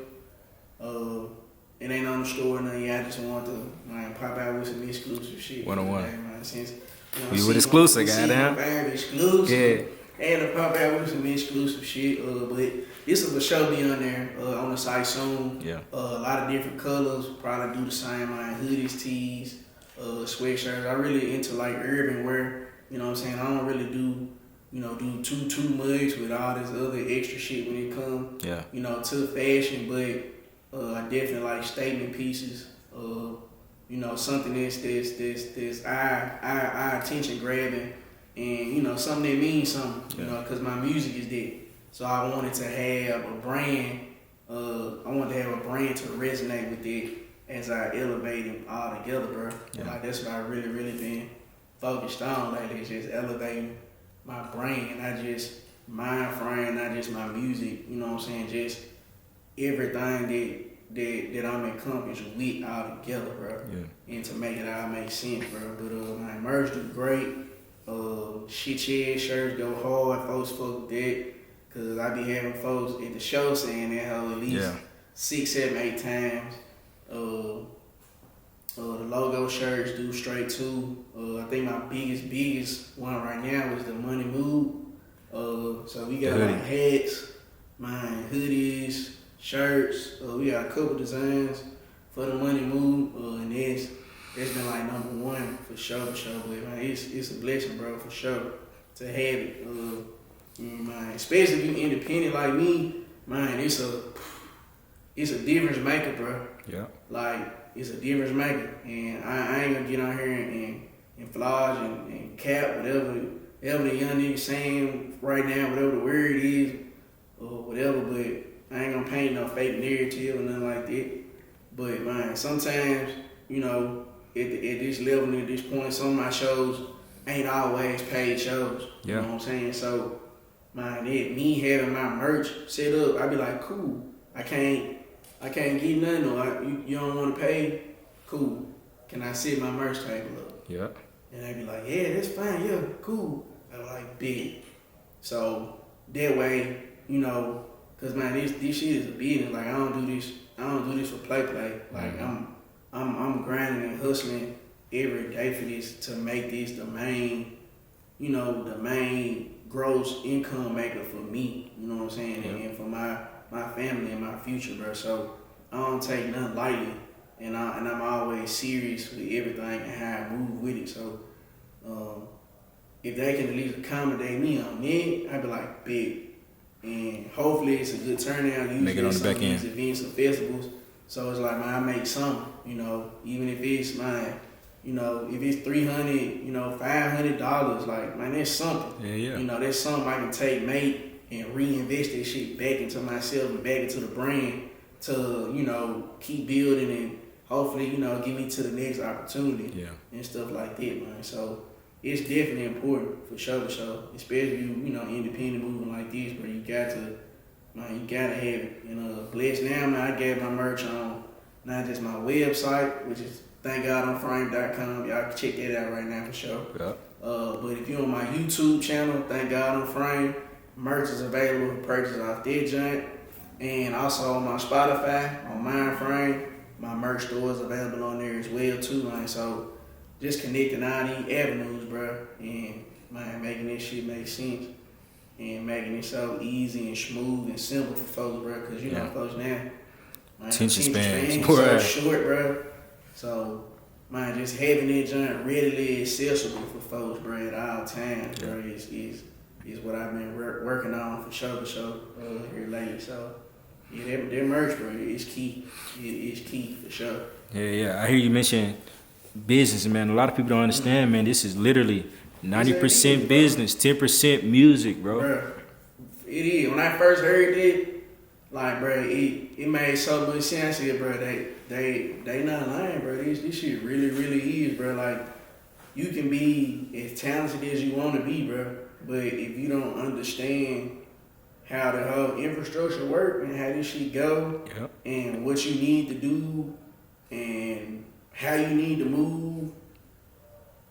Speaker 2: It ain't on the store now. I just want to pop out with some exclusive shit.
Speaker 1: 101.
Speaker 2: Since
Speaker 1: We with exclusive, goddamn.
Speaker 2: Exclusive.
Speaker 1: Yeah.
Speaker 2: And to pop out with some exclusive shit. But this will for sure be on there on the site soon.
Speaker 1: Yeah.
Speaker 2: A lot of different colors. Probably do the same. Hoodies, tees, sweatshirts. I really into like urban wear. You know what I'm saying? I don't really do too much with all this other extra shit when it comes, to fashion. But I definitely like statement pieces. Something that's eye attention grabbing, and something that means something. Because my music is that. So I wanted to have a brand. I wanted to have a brand to resonate with it as I elevate them all together, bro.
Speaker 1: Yeah.
Speaker 2: Like that's what I really been focused on lately, is just elevating my brain, not just Mindframe, not just my music, you know what I'm saying, just everything that I'm encompassed with all together, bro. Yeah. And to make it all make sense, bro. But my merch do great. Shirts go hard, folks fuck with that. Cause I be having folks at the show saying that hoe at least 6, 7, 8 times. The logo shirts do straight too. I think my biggest one right now is the Money Mood. So we got like hats, hoodies, shirts. We got a couple designs for the Money Mood, and that's been like number one for sure. But man, it's a blessing, bro, for sure to have it. Especially if you independent like me, man, it's a difference maker, bro.
Speaker 1: Yeah.
Speaker 2: Like, it's a difference maker, and I ain't gonna get on here and flaunt and cap whatever the young nigga saying right now, whatever the word is or whatever. But I ain't gonna paint no fake narrative or nothing like that. But man, sometimes, you know, at this level and at this point, some of my shows ain't always paid shows. You know what I'm saying? So, man, me having my merch set up, I be like, cool. I can't get nothing, or you don't want to pay, cool. Can I set my merch table up?
Speaker 1: Yeah.
Speaker 2: And they be like, yeah, that's fine, yeah, cool. I'm like, big. So that way, you know, cause man, this shit is a business. Like I don't do this for play. Like I'm grinding and hustling every day for this to make this the main, you know, the main gross income maker for me. You know what I'm saying?
Speaker 1: Yeah.
Speaker 2: And for my family and my future, bro. So I don't take nothing lightly. And I'm always serious with everything and how I move with it. So if they can at least accommodate me on that, I'd be like, big. And hopefully it's a good turnout. Usually
Speaker 1: Make it on the back end.
Speaker 2: Events or festivals. So it's like, man, I make something, you know, even if it's mine, you know, if it's $300, you know, $500, like, man, that's something.
Speaker 1: Yeah.
Speaker 2: You know, that's something I can make and reinvest that shit back into myself and back into the brand to, you know, keep building and hopefully, you know, get me to the next opportunity and stuff like that, man. So it's definitely important for show to show, especially you know, independent moving like this, where you gotta have it. And blessed now, man, I got my merch on not just my website, which is thankgodonframe.com. Y'all can check that out right now for sure.
Speaker 1: Yeah.
Speaker 2: But if you're on my YouTube channel, Thank God on Frame, merch is available for purchase off that joint. And also on my Spotify, on Mindframe, my merch store is available on there as well too, man. So just connecting all these avenues, bro, and man, making this shit make sense and making it so easy and smooth and simple for folks, bro. Cause you know, folks now, man,
Speaker 1: attention spans
Speaker 2: is so short, bro. So man, just having that joint readily accessible for folks, bro, at all times, bro, is what I've been working on for show to show here lately. So. Yeah, that merch, bro, is key. It is key for sure.
Speaker 1: Yeah. I hear you mention business, man. A lot of people don't understand, man. This is literally 90% business, 10% music, bro.
Speaker 2: Bro, it is. When I first heard it, like, bro, it made so much sense. Here, bro, they not lying, bro. This shit really is, bro. Like, you can be as talented as you want to be, bro, but if you don't understand how the whole infrastructure work and how this shit go, and what you need to do, and how you need to move,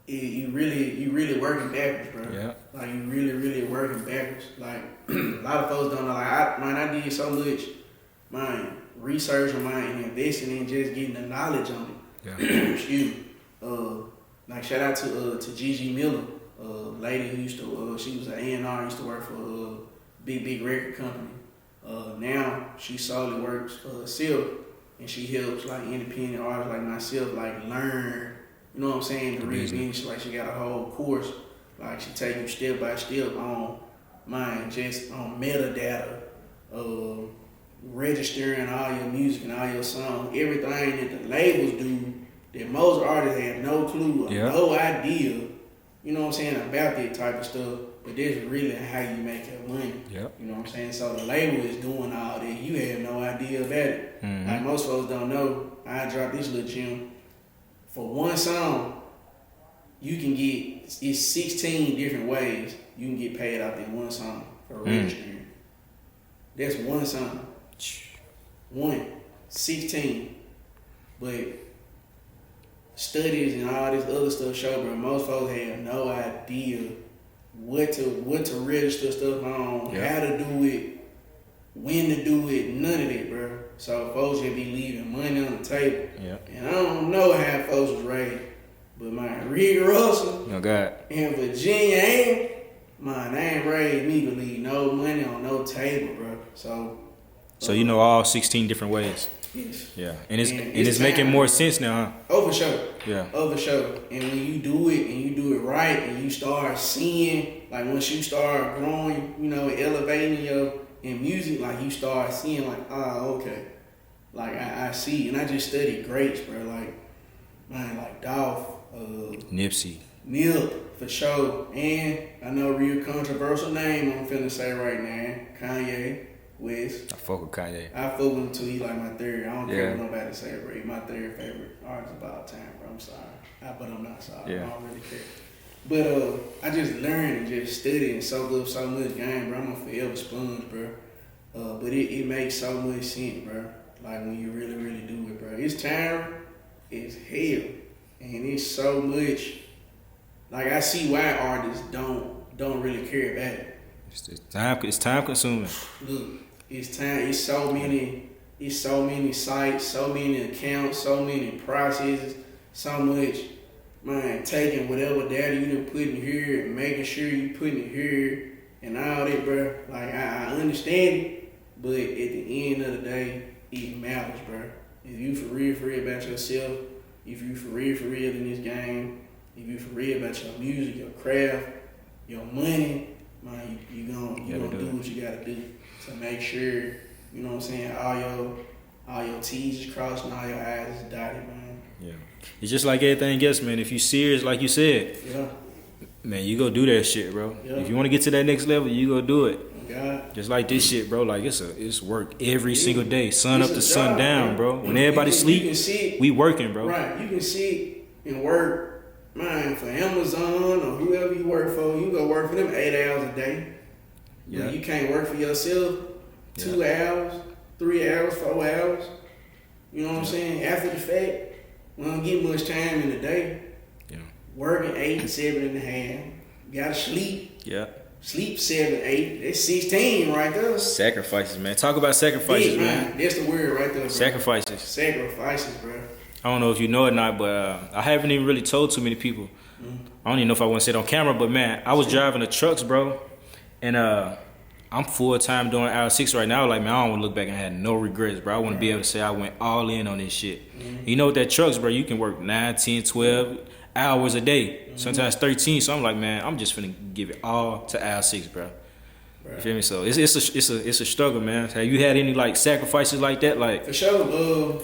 Speaker 2: you really working backwards, bro.
Speaker 1: Yeah.
Speaker 2: Like you really working backwards. Like a lot of folks don't know. Like I did so much, research on and investing in just getting the knowledge on it.
Speaker 1: Yeah.
Speaker 2: Excuse me. Like shout out to Gigi Miller, lady who used to she was an A&R, used to work for big record company. Now she solely works for herself, and she helps like independent artists like myself like learn, you know what I'm saying, the business. Like she got a whole course, like she take you step by step on just on metadata, registering all your music and all your songs, everything that the labels do that most artists have no clue or no idea, you know what I'm saying, about that type of stuff. But that's really how you make your money.
Speaker 1: Yep.
Speaker 2: You know what I'm saying? So the label is doing all that. You have no idea about it.
Speaker 1: Mm-hmm.
Speaker 2: Like most folks don't know, I dropped this little gem. For one song, you can get, it's 16 different ways you can get paid out that one song for registering. That's one song. 16. But studies and all this other stuff show, bro, most folks have no idea what to register stuff on, how to do it, when to do it, none of that, bro. So folks just be leaving money on the table. And I don't know how folks was raised, but Rick Russell and Virginia ain't, they ain't raised me to leave no money on no table, bro. So
Speaker 1: you know all 16 different ways.
Speaker 2: Yes.
Speaker 1: Yeah. And it's making more sense now, huh?
Speaker 2: Oh, for sure.
Speaker 1: Yeah.
Speaker 2: Oh, for sure. And when you do it and you do it right and you start seeing, like once you start growing, you know, elevating in music, like you start seeing like, okay. Like I see. And I just studied greats, bro. Like Dolph,
Speaker 1: Nipsey.
Speaker 2: Nip, for sure. And I know a real controversial name I'm finna say right now, Kanye. West.
Speaker 1: I fuck with Kanye.
Speaker 2: I fuck with him till he like my third. I don't care
Speaker 1: Yeah.
Speaker 2: what nobody say, bro. He my third favorite artist of all time, bro. I'm sorry. But I'm not sorry.
Speaker 1: Yeah.
Speaker 2: I don't really care. But I just learned and just studied and soaked up so much game, bro. I'm a forever sponge, bro. But it makes so much sense, bro. Like when you really, really do it, bro. It's time, it's hell. And it's so much. Like I see why artists don't really care about it.
Speaker 1: It's time consuming.
Speaker 2: Look, it's time. It's so many sites, so many accounts, so many processes, so much. Man, taking whatever data you done put in here and making sure you put it here and all that, bro. Like I understand it, but at the end of the day, it matters, bro. If you for real about yourself, if you for real in this game, if you for real about your music, your craft, your money, man, you gonna do what you gotta do to make sure, you know what I'm saying, all your T's is crossed and all your I's is dotted, man.
Speaker 1: Yeah. It's just like everything else, man. If you serious, like you said,
Speaker 2: Yeah.
Speaker 1: man, you go do that shit, bro.
Speaker 2: Yeah.
Speaker 1: If you want to get to that next level, you go do it.
Speaker 2: God.
Speaker 1: Just like this shit, bro. Like it's work every single day, sun up to
Speaker 2: a
Speaker 1: sun
Speaker 2: job,
Speaker 1: down, bro. When everybody
Speaker 2: you
Speaker 1: sleep,
Speaker 2: can sit,
Speaker 1: we working, bro.
Speaker 2: Right, you can sit and work, man, for Amazon or whoever you work for. You go work for them 8 hours a day.
Speaker 1: Yeah.
Speaker 2: But you can't work for yourself 2 hours, 3 hours, 4 hours. You know what I'm saying? After the fact, we don't get much time in the day.
Speaker 1: Yeah.
Speaker 2: Working 8, 7 and a half. Gotta sleep.
Speaker 1: Yeah.
Speaker 2: Sleep 7, 8. That's 16 right there.
Speaker 1: Sacrifices, man. Talk about sacrifices,
Speaker 2: Yeah,
Speaker 1: man.
Speaker 2: That's the word right there, bro.
Speaker 1: Sacrifices.
Speaker 2: Sacrifices, bro.
Speaker 1: I don't know if you know it or not, but I haven't even really told too many people. I don't even know if I want to say it on camera, but man, I was driving the trucks, bro, and I'm full time doing R6 right now. Like, man, I don't want to look back and have no regrets, bro. I want to be able to say I went all in on this shit. You know, with that trucks, bro, you can work 9, 10, 12 hours a day, sometimes 13. So I'm like, man, I'm just finna give it all to R6, bro. You feel me? So it's a struggle, man. Have you had any like sacrifices like that? Like
Speaker 2: for sure,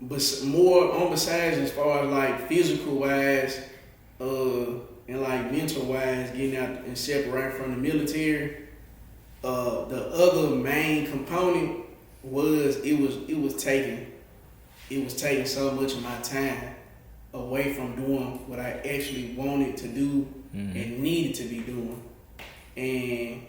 Speaker 2: but more on besides as far as like physical wise, and like mental wise, getting out and separating from the military. The other main component was it was taking so much of my time away from doing what I actually wanted to do and needed to be doing, and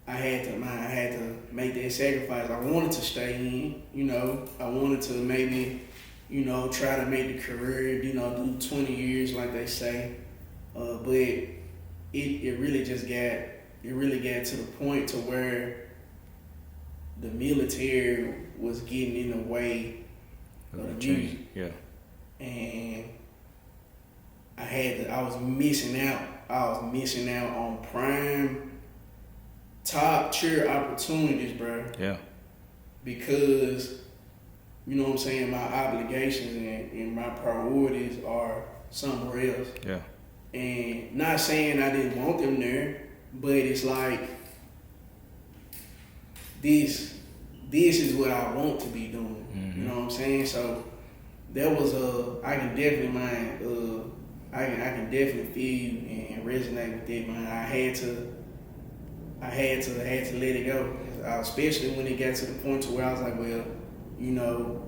Speaker 2: I had to make that sacrifice. I wanted to stay in, you know. I wanted to maybe, you know, try to make the career, you know, do 20 years like they say, but it really got to the point to where the military was getting in the way of the music.
Speaker 1: Yeah.
Speaker 2: And I was missing out. I was missing out on prime, top tier opportunities, bro.
Speaker 1: Yeah.
Speaker 2: Because, you know what I'm saying, my obligations and my priorities are somewhere else.
Speaker 1: Yeah.
Speaker 2: And not saying I didn't want them there, but it's like this is what I want to be doing. You know what I'm saying? So there was I can definitely I can definitely feel you and resonate with it, man. I had to let it go, especially when it got to the point to where I was like, well, you know,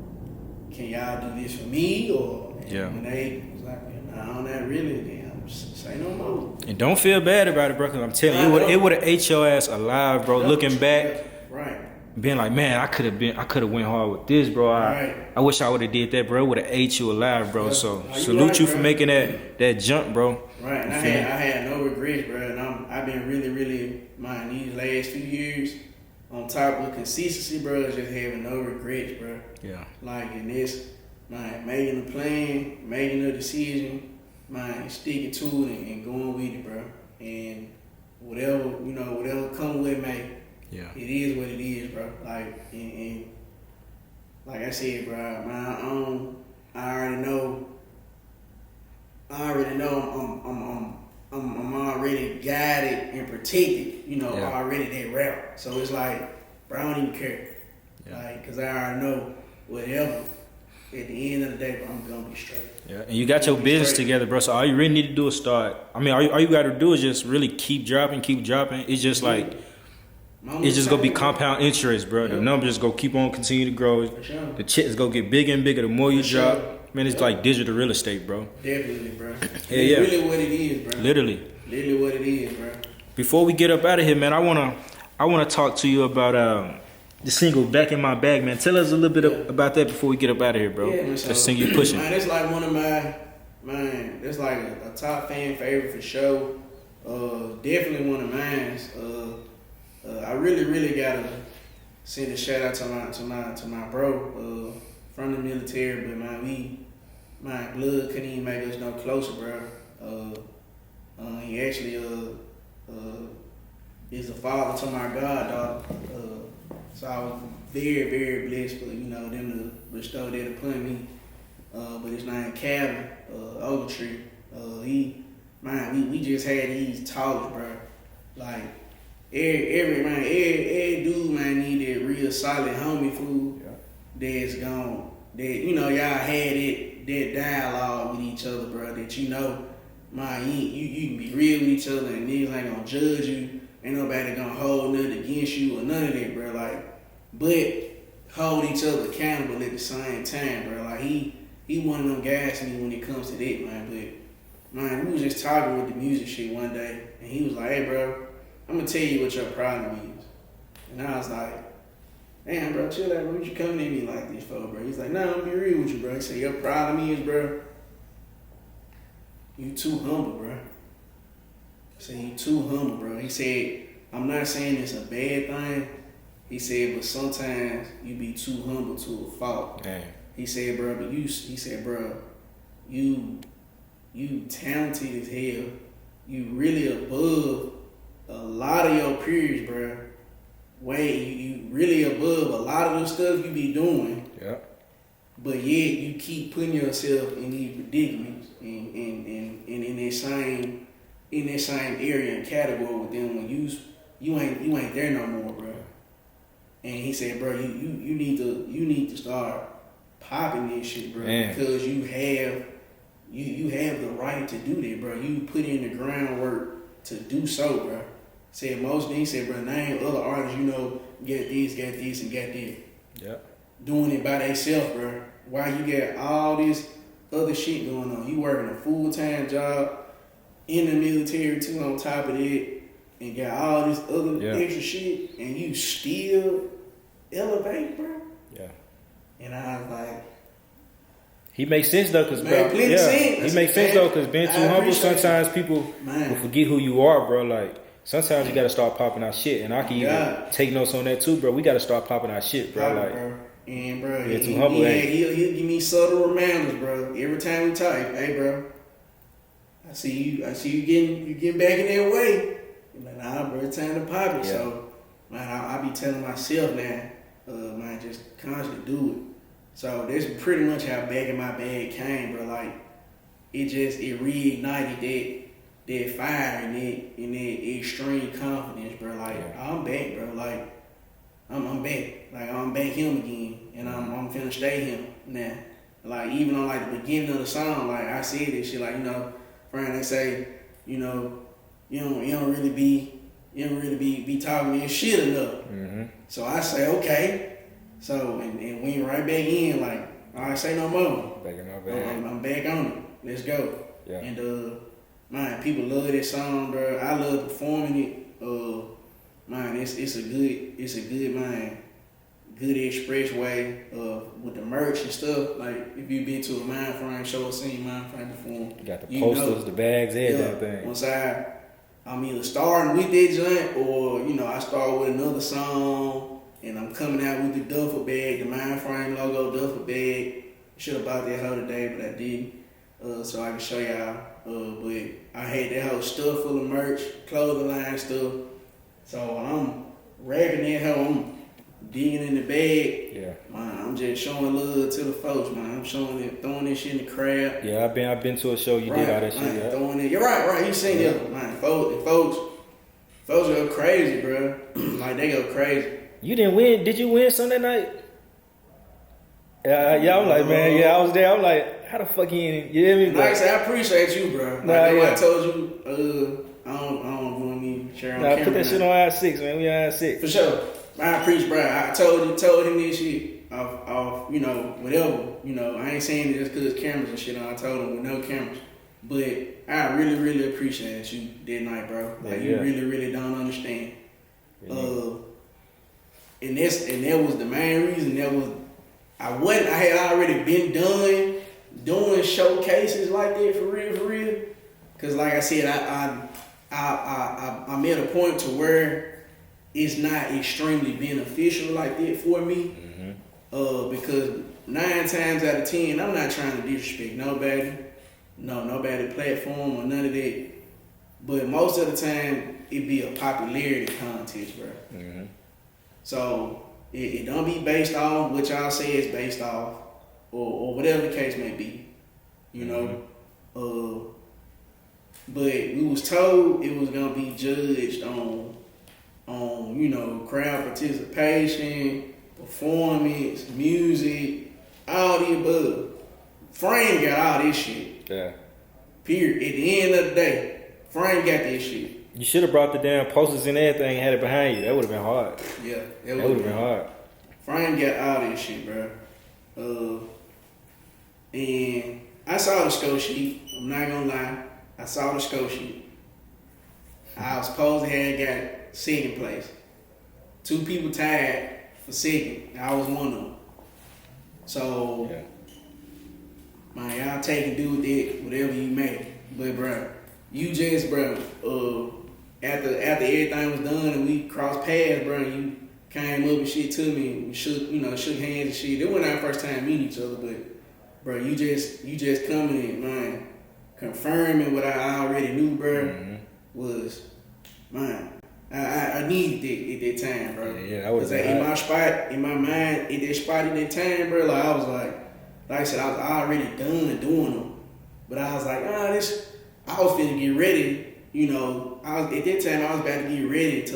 Speaker 2: can y'all do this for me? Or when they was like, no, not really. Then say no more.
Speaker 1: And don't feel bad about it, bro. Cause I'm telling you, it would have ate your ass alive, bro. Looking back,
Speaker 2: right.
Speaker 1: Being like, man, I could have went hard with this, bro. I wish I would have did that, bro. It would have ate you alive, bro. So salute you for making that jump, bro.
Speaker 2: Right. And I had no regrets, bro. And I've been really these last few years on top of consistency, bro. Just having no regrets, bro.
Speaker 1: Yeah.
Speaker 2: Like in this, man, making a plan, making a decision, man, sticking to it and going with it, bro. And whatever come with me.
Speaker 1: Yeah.
Speaker 2: It is what it is, bro. Like, and like I said, bro, man, I already know I'm already guided and protected, you know, already that route. So it's like, bro, I don't even care. Yeah. Like, cause I already know whatever. At the end of the day, bro, I'm gonna be straight.
Speaker 1: Yeah, and you got your business together, bro. So all you really need to do is start. I mean, all you got to do is just really keep dropping. It's just like, It's just gonna be compound interest, bro. The numbers just go keep on continue to grow.
Speaker 2: For sure.
Speaker 1: The checks go get bigger and bigger the more you
Speaker 2: For
Speaker 1: drop.
Speaker 2: sure.
Speaker 1: Man, it's like digital real estate, bro.
Speaker 2: Definitely, bro.
Speaker 1: Yeah.
Speaker 2: Really what it is, bro.
Speaker 1: Literally.
Speaker 2: What it is, bro.
Speaker 1: Before we get up out of here, man, I wanna talk to you about the single "Back in My Bag," man. Tell us a little bit about that before we get up out of here, bro.
Speaker 2: Yeah, man, so,
Speaker 1: the single you pushing.
Speaker 2: Man, that's like one of that's like a top fan favorite for sure. Definitely one of mine. I really gotta send a shout out to my bro from the military, but my blood couldn't even make us no closer, bro. He actually is the father to my goddaughter. So I was very blessed for them to bestow that upon me. But his name Calvin Ogletree. We just had these talks, bro. Like every dude, man, need that real solid homie food that's gone. That y'all had that dialogue with each other, bro. That you can be real with each other and niggas ain't gonna judge you. Ain't nobody gonna hold nothing against you or none of that, bro. Like, but hold each other accountable at the same time, bro. Like he one of them guys to me when it comes to that, man. But man, we was just talking with the music shit one day, and he was like, "Hey, bro, I'm gonna tell you what your problem is." And I was like, "Damn, bro, chill out, bro. What you coming at me like this for, bro?" He's like, "Nah, I'm gonna be real with you, bro." He said, "Your problem is, bro, you too humble, bro." He said, "You too humble, bro." He said, "I'm not saying it's a bad thing." He said, "But sometimes you be too humble to a fault."
Speaker 1: Damn.
Speaker 2: He said, "Bro, but you talented as hell. You really above a lot of your peers, bro. You really above a lot of the stuff you be doing.
Speaker 1: Yeah.
Speaker 2: But yet you keep putting yourself in these predicaments and in that same area and category with them when you ain't there no more, bro." And he said, "Bro, you need to start popping this shit, bro,
Speaker 1: Man.
Speaker 2: because you have the right to do that, bro. You put in the groundwork to do so, bro." Said most things, said, "Bro, name other artists get this, and get that."
Speaker 1: Yeah.
Speaker 2: Doing it by themselves, bro. Why you got all this other shit going on? You working a full-time job in the military too on top of it, and got all this other extra shit, and you still elevate, bro.
Speaker 1: Yeah.
Speaker 2: And I was like,
Speaker 1: He makes sense though, cause
Speaker 2: man,
Speaker 1: bro,
Speaker 2: plenty sense.
Speaker 1: he makes sense though, cause being too humble, sometimes people will forget who you are, bro. Like sometimes you gotta start popping out shit, and I can even take notes on that too, bro. We gotta start popping out shit, bro. Like,
Speaker 2: bro. And bro,
Speaker 1: being too humble,
Speaker 2: he'll give me subtle reminders, bro. Every time we talk, "Hey, bro, I see you getting back in that way." I'm like, "Nah, bro, it's time to pop it."
Speaker 1: Yeah.
Speaker 2: So, man, I be telling myself now, man, just constantly do it. So that's pretty much how Back in My Bag came, bro. Like, it reignited that fire and that extreme confidence, bro. Like, I'm back, bro. Like, I'm back. Like, I'm back him again, and I'm finna stay him now. Like, even on like the beginning of the song, like I said this shit, like, friend, they say, you don't really be talking this shit enough.
Speaker 1: mm-hmm.
Speaker 2: So I say, okay. So and we right back in, like, I say no more.
Speaker 1: Back in my bag.
Speaker 2: I'm back on it. Let's go.
Speaker 1: Yeah.
Speaker 2: And man, people love this song, bro. I love performing it. Man, it's a good man, good express way with the merch and stuff. Like, if you been to a Mindframe show or seen Mindframe perform,
Speaker 1: You got the posters, the bags, everything.
Speaker 2: Once I'm either starting with that joint or I start with another song and I'm coming out with the duffel bag, the Mindframe logo duffel bag. Should have bought that hoe today, but I didn't. So I can show y'all. But I had that whole stuff full of merch, clothing line stuff. So when I'm wrapping that hoe, I'm digging in the bag.
Speaker 1: Yeah.
Speaker 2: Man, I'm just showing love to the folks, man. I'm throwing this shit in the crowd.
Speaker 1: Yeah, I've been to a show. You did all that shit.
Speaker 2: Man,
Speaker 1: Yeah.
Speaker 2: throwing it. You're right. You seen that, man. Folks go crazy, bro. Like, they go crazy.
Speaker 1: You didn't win. Did you win Sunday night? Yeah, I'm like, man. Yeah, I was there. I'm like, how the fuck you hear me?
Speaker 2: Like I said, I appreciate you, bro.
Speaker 1: Nah,
Speaker 2: I told you, I don't want me Share on
Speaker 1: Nah,
Speaker 2: camera.
Speaker 1: put that shit on I-6, man. We on I-6.
Speaker 2: For sure. I preach, bro. I told him this shit off, whatever. I ain't saying it just because cameras and shit on. I told him with no cameras. But I really, really appreciate you that night, bro. Like, you really, really don't understand. And that was the main reason. I had already been doing showcases like that for real. Cause like I said, I'm at a point to where it's not extremely beneficial like that for me. Because 9 times out of 10, I'm not trying to disrespect nobody. Nobody platform or none of that. But most of the time, it be a popularity contest, bro. So it don't be based off what y'all say it's based off, or whatever the case may be, But we was told it was gonna be judged on crowd participation, performance, music, all the above. Frame got all this shit.
Speaker 1: Yeah.
Speaker 2: Period. At the end of the day, Frame got this shit.
Speaker 1: You should have brought the damn posters and everything and had it behind you. That would have been hard.
Speaker 2: Yeah,
Speaker 1: that would have been hard.
Speaker 2: Frame got all this shit, bro. And I saw the score sheet. I'm not gonna lie. I saw the score sheet. I was supposed to have got second place. 2 people tied for second. I was one of them. So, man, y'all take and do with it whatever you may. But, bro, you just, bro, after everything was done and we crossed paths, bro, you came up and shit to me. We shook hands and shit. It wasn't our first time meeting each other, but, bro, you just coming in, man, confirming what I already knew, bro, was, man, I needed it at that time, bro.
Speaker 1: Yeah, I was
Speaker 2: like, in my mind, at that spot at that time, bro, like I was like I said, I was already done doing them. But I was like, I was finna get ready, at that time I was about to get ready to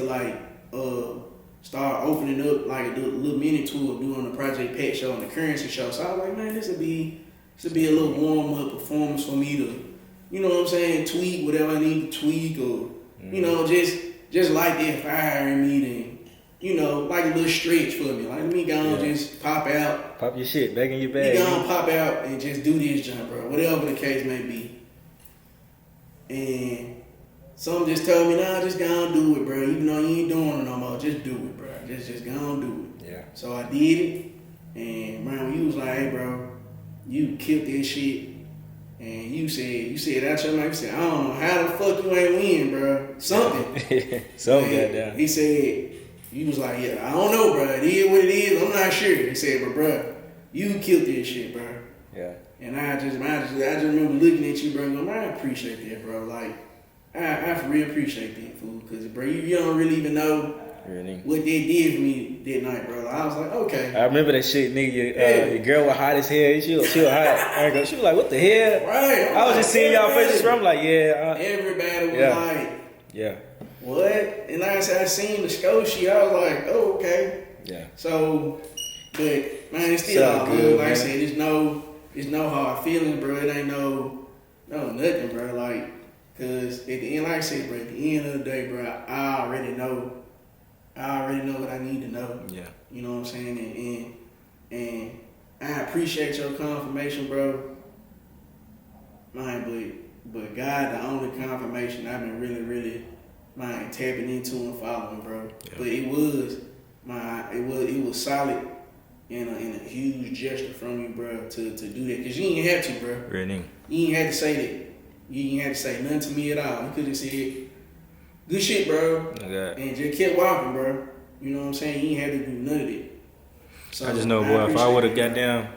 Speaker 2: start opening up like a little mini tour doing the Project Pet show and the Currency show. So I was like, man, this would be a little warm up performance for me to, tweak whatever I need to tweak or, just like that fire in me then, like a little stretch for me. Like, let me go just pop out.
Speaker 1: Pop your shit back in your bag.
Speaker 2: You gonna pop out and just do this jump, bro. Whatever the case may be. And some just told me, nah, just go and do it, bro. Even though you ain't doing it no more, just do it, bro. Just go and do it.
Speaker 1: Yeah.
Speaker 2: So I did it. And, man, you was like, hey, bro, you killed this shit. And you said out your mouth, you said, I don't know how the fuck you ain't win, bro. Something.
Speaker 1: Goddamn.
Speaker 2: He said, you was like, yeah, I don't know, bro. It is what it is. I'm not sure. He said, but, bro, you killed this shit, bro.
Speaker 1: Yeah.
Speaker 2: And I just remember looking at you, bro, and going, I appreciate that, bro. Like, I really appreciate that, fool. Because, bro, you don't really even know what they did for me that night, bro. I was like, okay.
Speaker 1: I remember that shit, nigga. Your girl was hot as hell. She was hot. She was like, what the hell?
Speaker 2: Right.
Speaker 1: I was just seeing y'all faces, bro. I'm like,
Speaker 2: everybody was like,
Speaker 1: yeah.
Speaker 2: What? And like I said, I seen the score sheet. I was like, oh, okay.
Speaker 1: Yeah.
Speaker 2: So, but, man, it's still all good. Like I said, it's no hard feelings, bro. It ain't no nothing, bro. Like, cause at the end, like I said, bro, at the end of the day, bro, I already know what I need to know.
Speaker 1: Yeah.
Speaker 2: You know what I'm saying? And I appreciate your confirmation, bro. Man, but God, the only confirmation I've been really, really, man, tapping into and following, bro. Yeah. But it was solid and a huge gesture from you, bro, to do that. Cause you ain't have to, bro.
Speaker 1: Really?
Speaker 2: You ain't had to say that. You ain't had to say nothing to me at all. You could have said, good shit, bro.
Speaker 1: Okay.
Speaker 2: And just kept walking, bro. You know what I'm saying? You ain't had to do none of that. So
Speaker 1: I just know, boy, if I would have got down,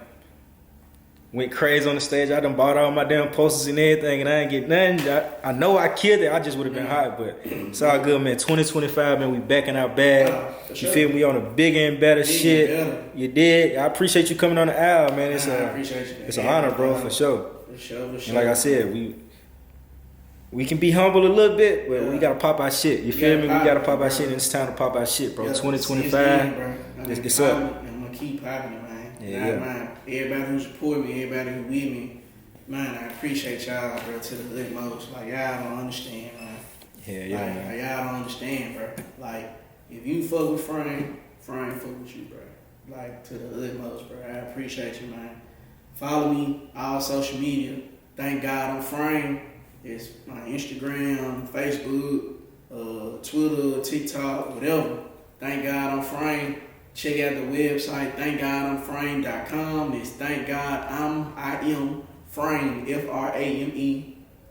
Speaker 1: went crazy on the stage, I done bought all my damn posters and everything, and I ain't get nothing. I know I killed it. I just would have been hot, but it's all good, man. 2025, man, we back in our bag. You feel me? On a bigger and better shit. Better. You did. I appreciate you coming on the aisle, man.
Speaker 2: I appreciate you.
Speaker 1: It's an honor, bro, for sure.
Speaker 2: For sure.
Speaker 1: And like I said, we can be humble a little bit, but we gotta pop our shit. You feel me? We gotta pop our shit, and it's time to pop our shit, bro. 2025. Let's get up.
Speaker 2: I'm gonna keep popping it, man.
Speaker 1: Yeah.
Speaker 2: Everybody who support me, everybody who with me, man, I appreciate y'all, bro, to the utmost. Like, y'all don't understand, man.
Speaker 1: Yeah,
Speaker 2: like,
Speaker 1: man.
Speaker 2: y'all don't understand, bro. Like, if you fuck with Frame fuck with you, bro. Like, to the utmost, bro. I appreciate you, man. Follow me, all social media. Thank God I'm Frame. It's my Instagram, Facebook, Twitter, TikTok, whatever. Thank God I'm Frame. Check out the website, thankgodimframe.com. It's I am Frame,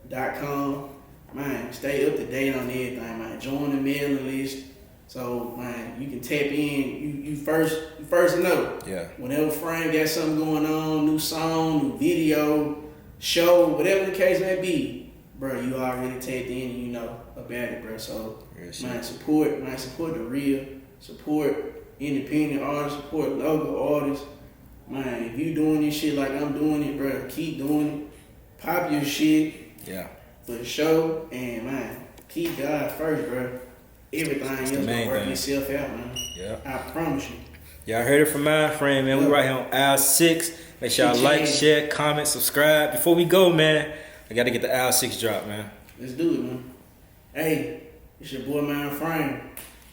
Speaker 2: FRAME.com. Man, stay up to date on everything, man. Join the mailing list. So, man, you can tap in. You first know.
Speaker 1: Yeah.
Speaker 2: Whenever Frame got something going on, new song, new video, show, whatever the case may be, bro, you already tapped in and you know about it, bro. So, man, support the real, support independent artists, support local artists. Man, if you doing this shit like I'm doing it, bro, keep doing it. Pop your shit.
Speaker 1: Yeah.
Speaker 2: For the show, and man, keep God first, bro. Everything else will work itself out, man.
Speaker 1: Yeah.
Speaker 2: I promise you.
Speaker 1: Y'all heard it from Mindframe, man. We right here on aisle 6. Make sure y'all like, share, comment, subscribe. Before we go, man, I gotta get the aisle 6 drop, man.
Speaker 2: Let's do it, man. Hey, it's your boy Mindframe.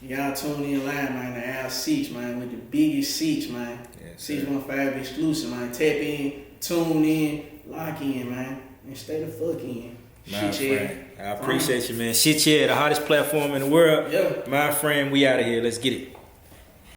Speaker 2: Y'all tune in live, man, to aisle 6, man, with the biggest seats, man.
Speaker 1: Yes,
Speaker 2: 615 exclusive, man. Tap in, tune in, lock in, man, and stay the fuck in.
Speaker 1: Mindframe. I appreciate you, man. Shit, yeah, the hottest platform in the world.
Speaker 2: Yeah.
Speaker 1: Mindframe, we out of here. Let's get it.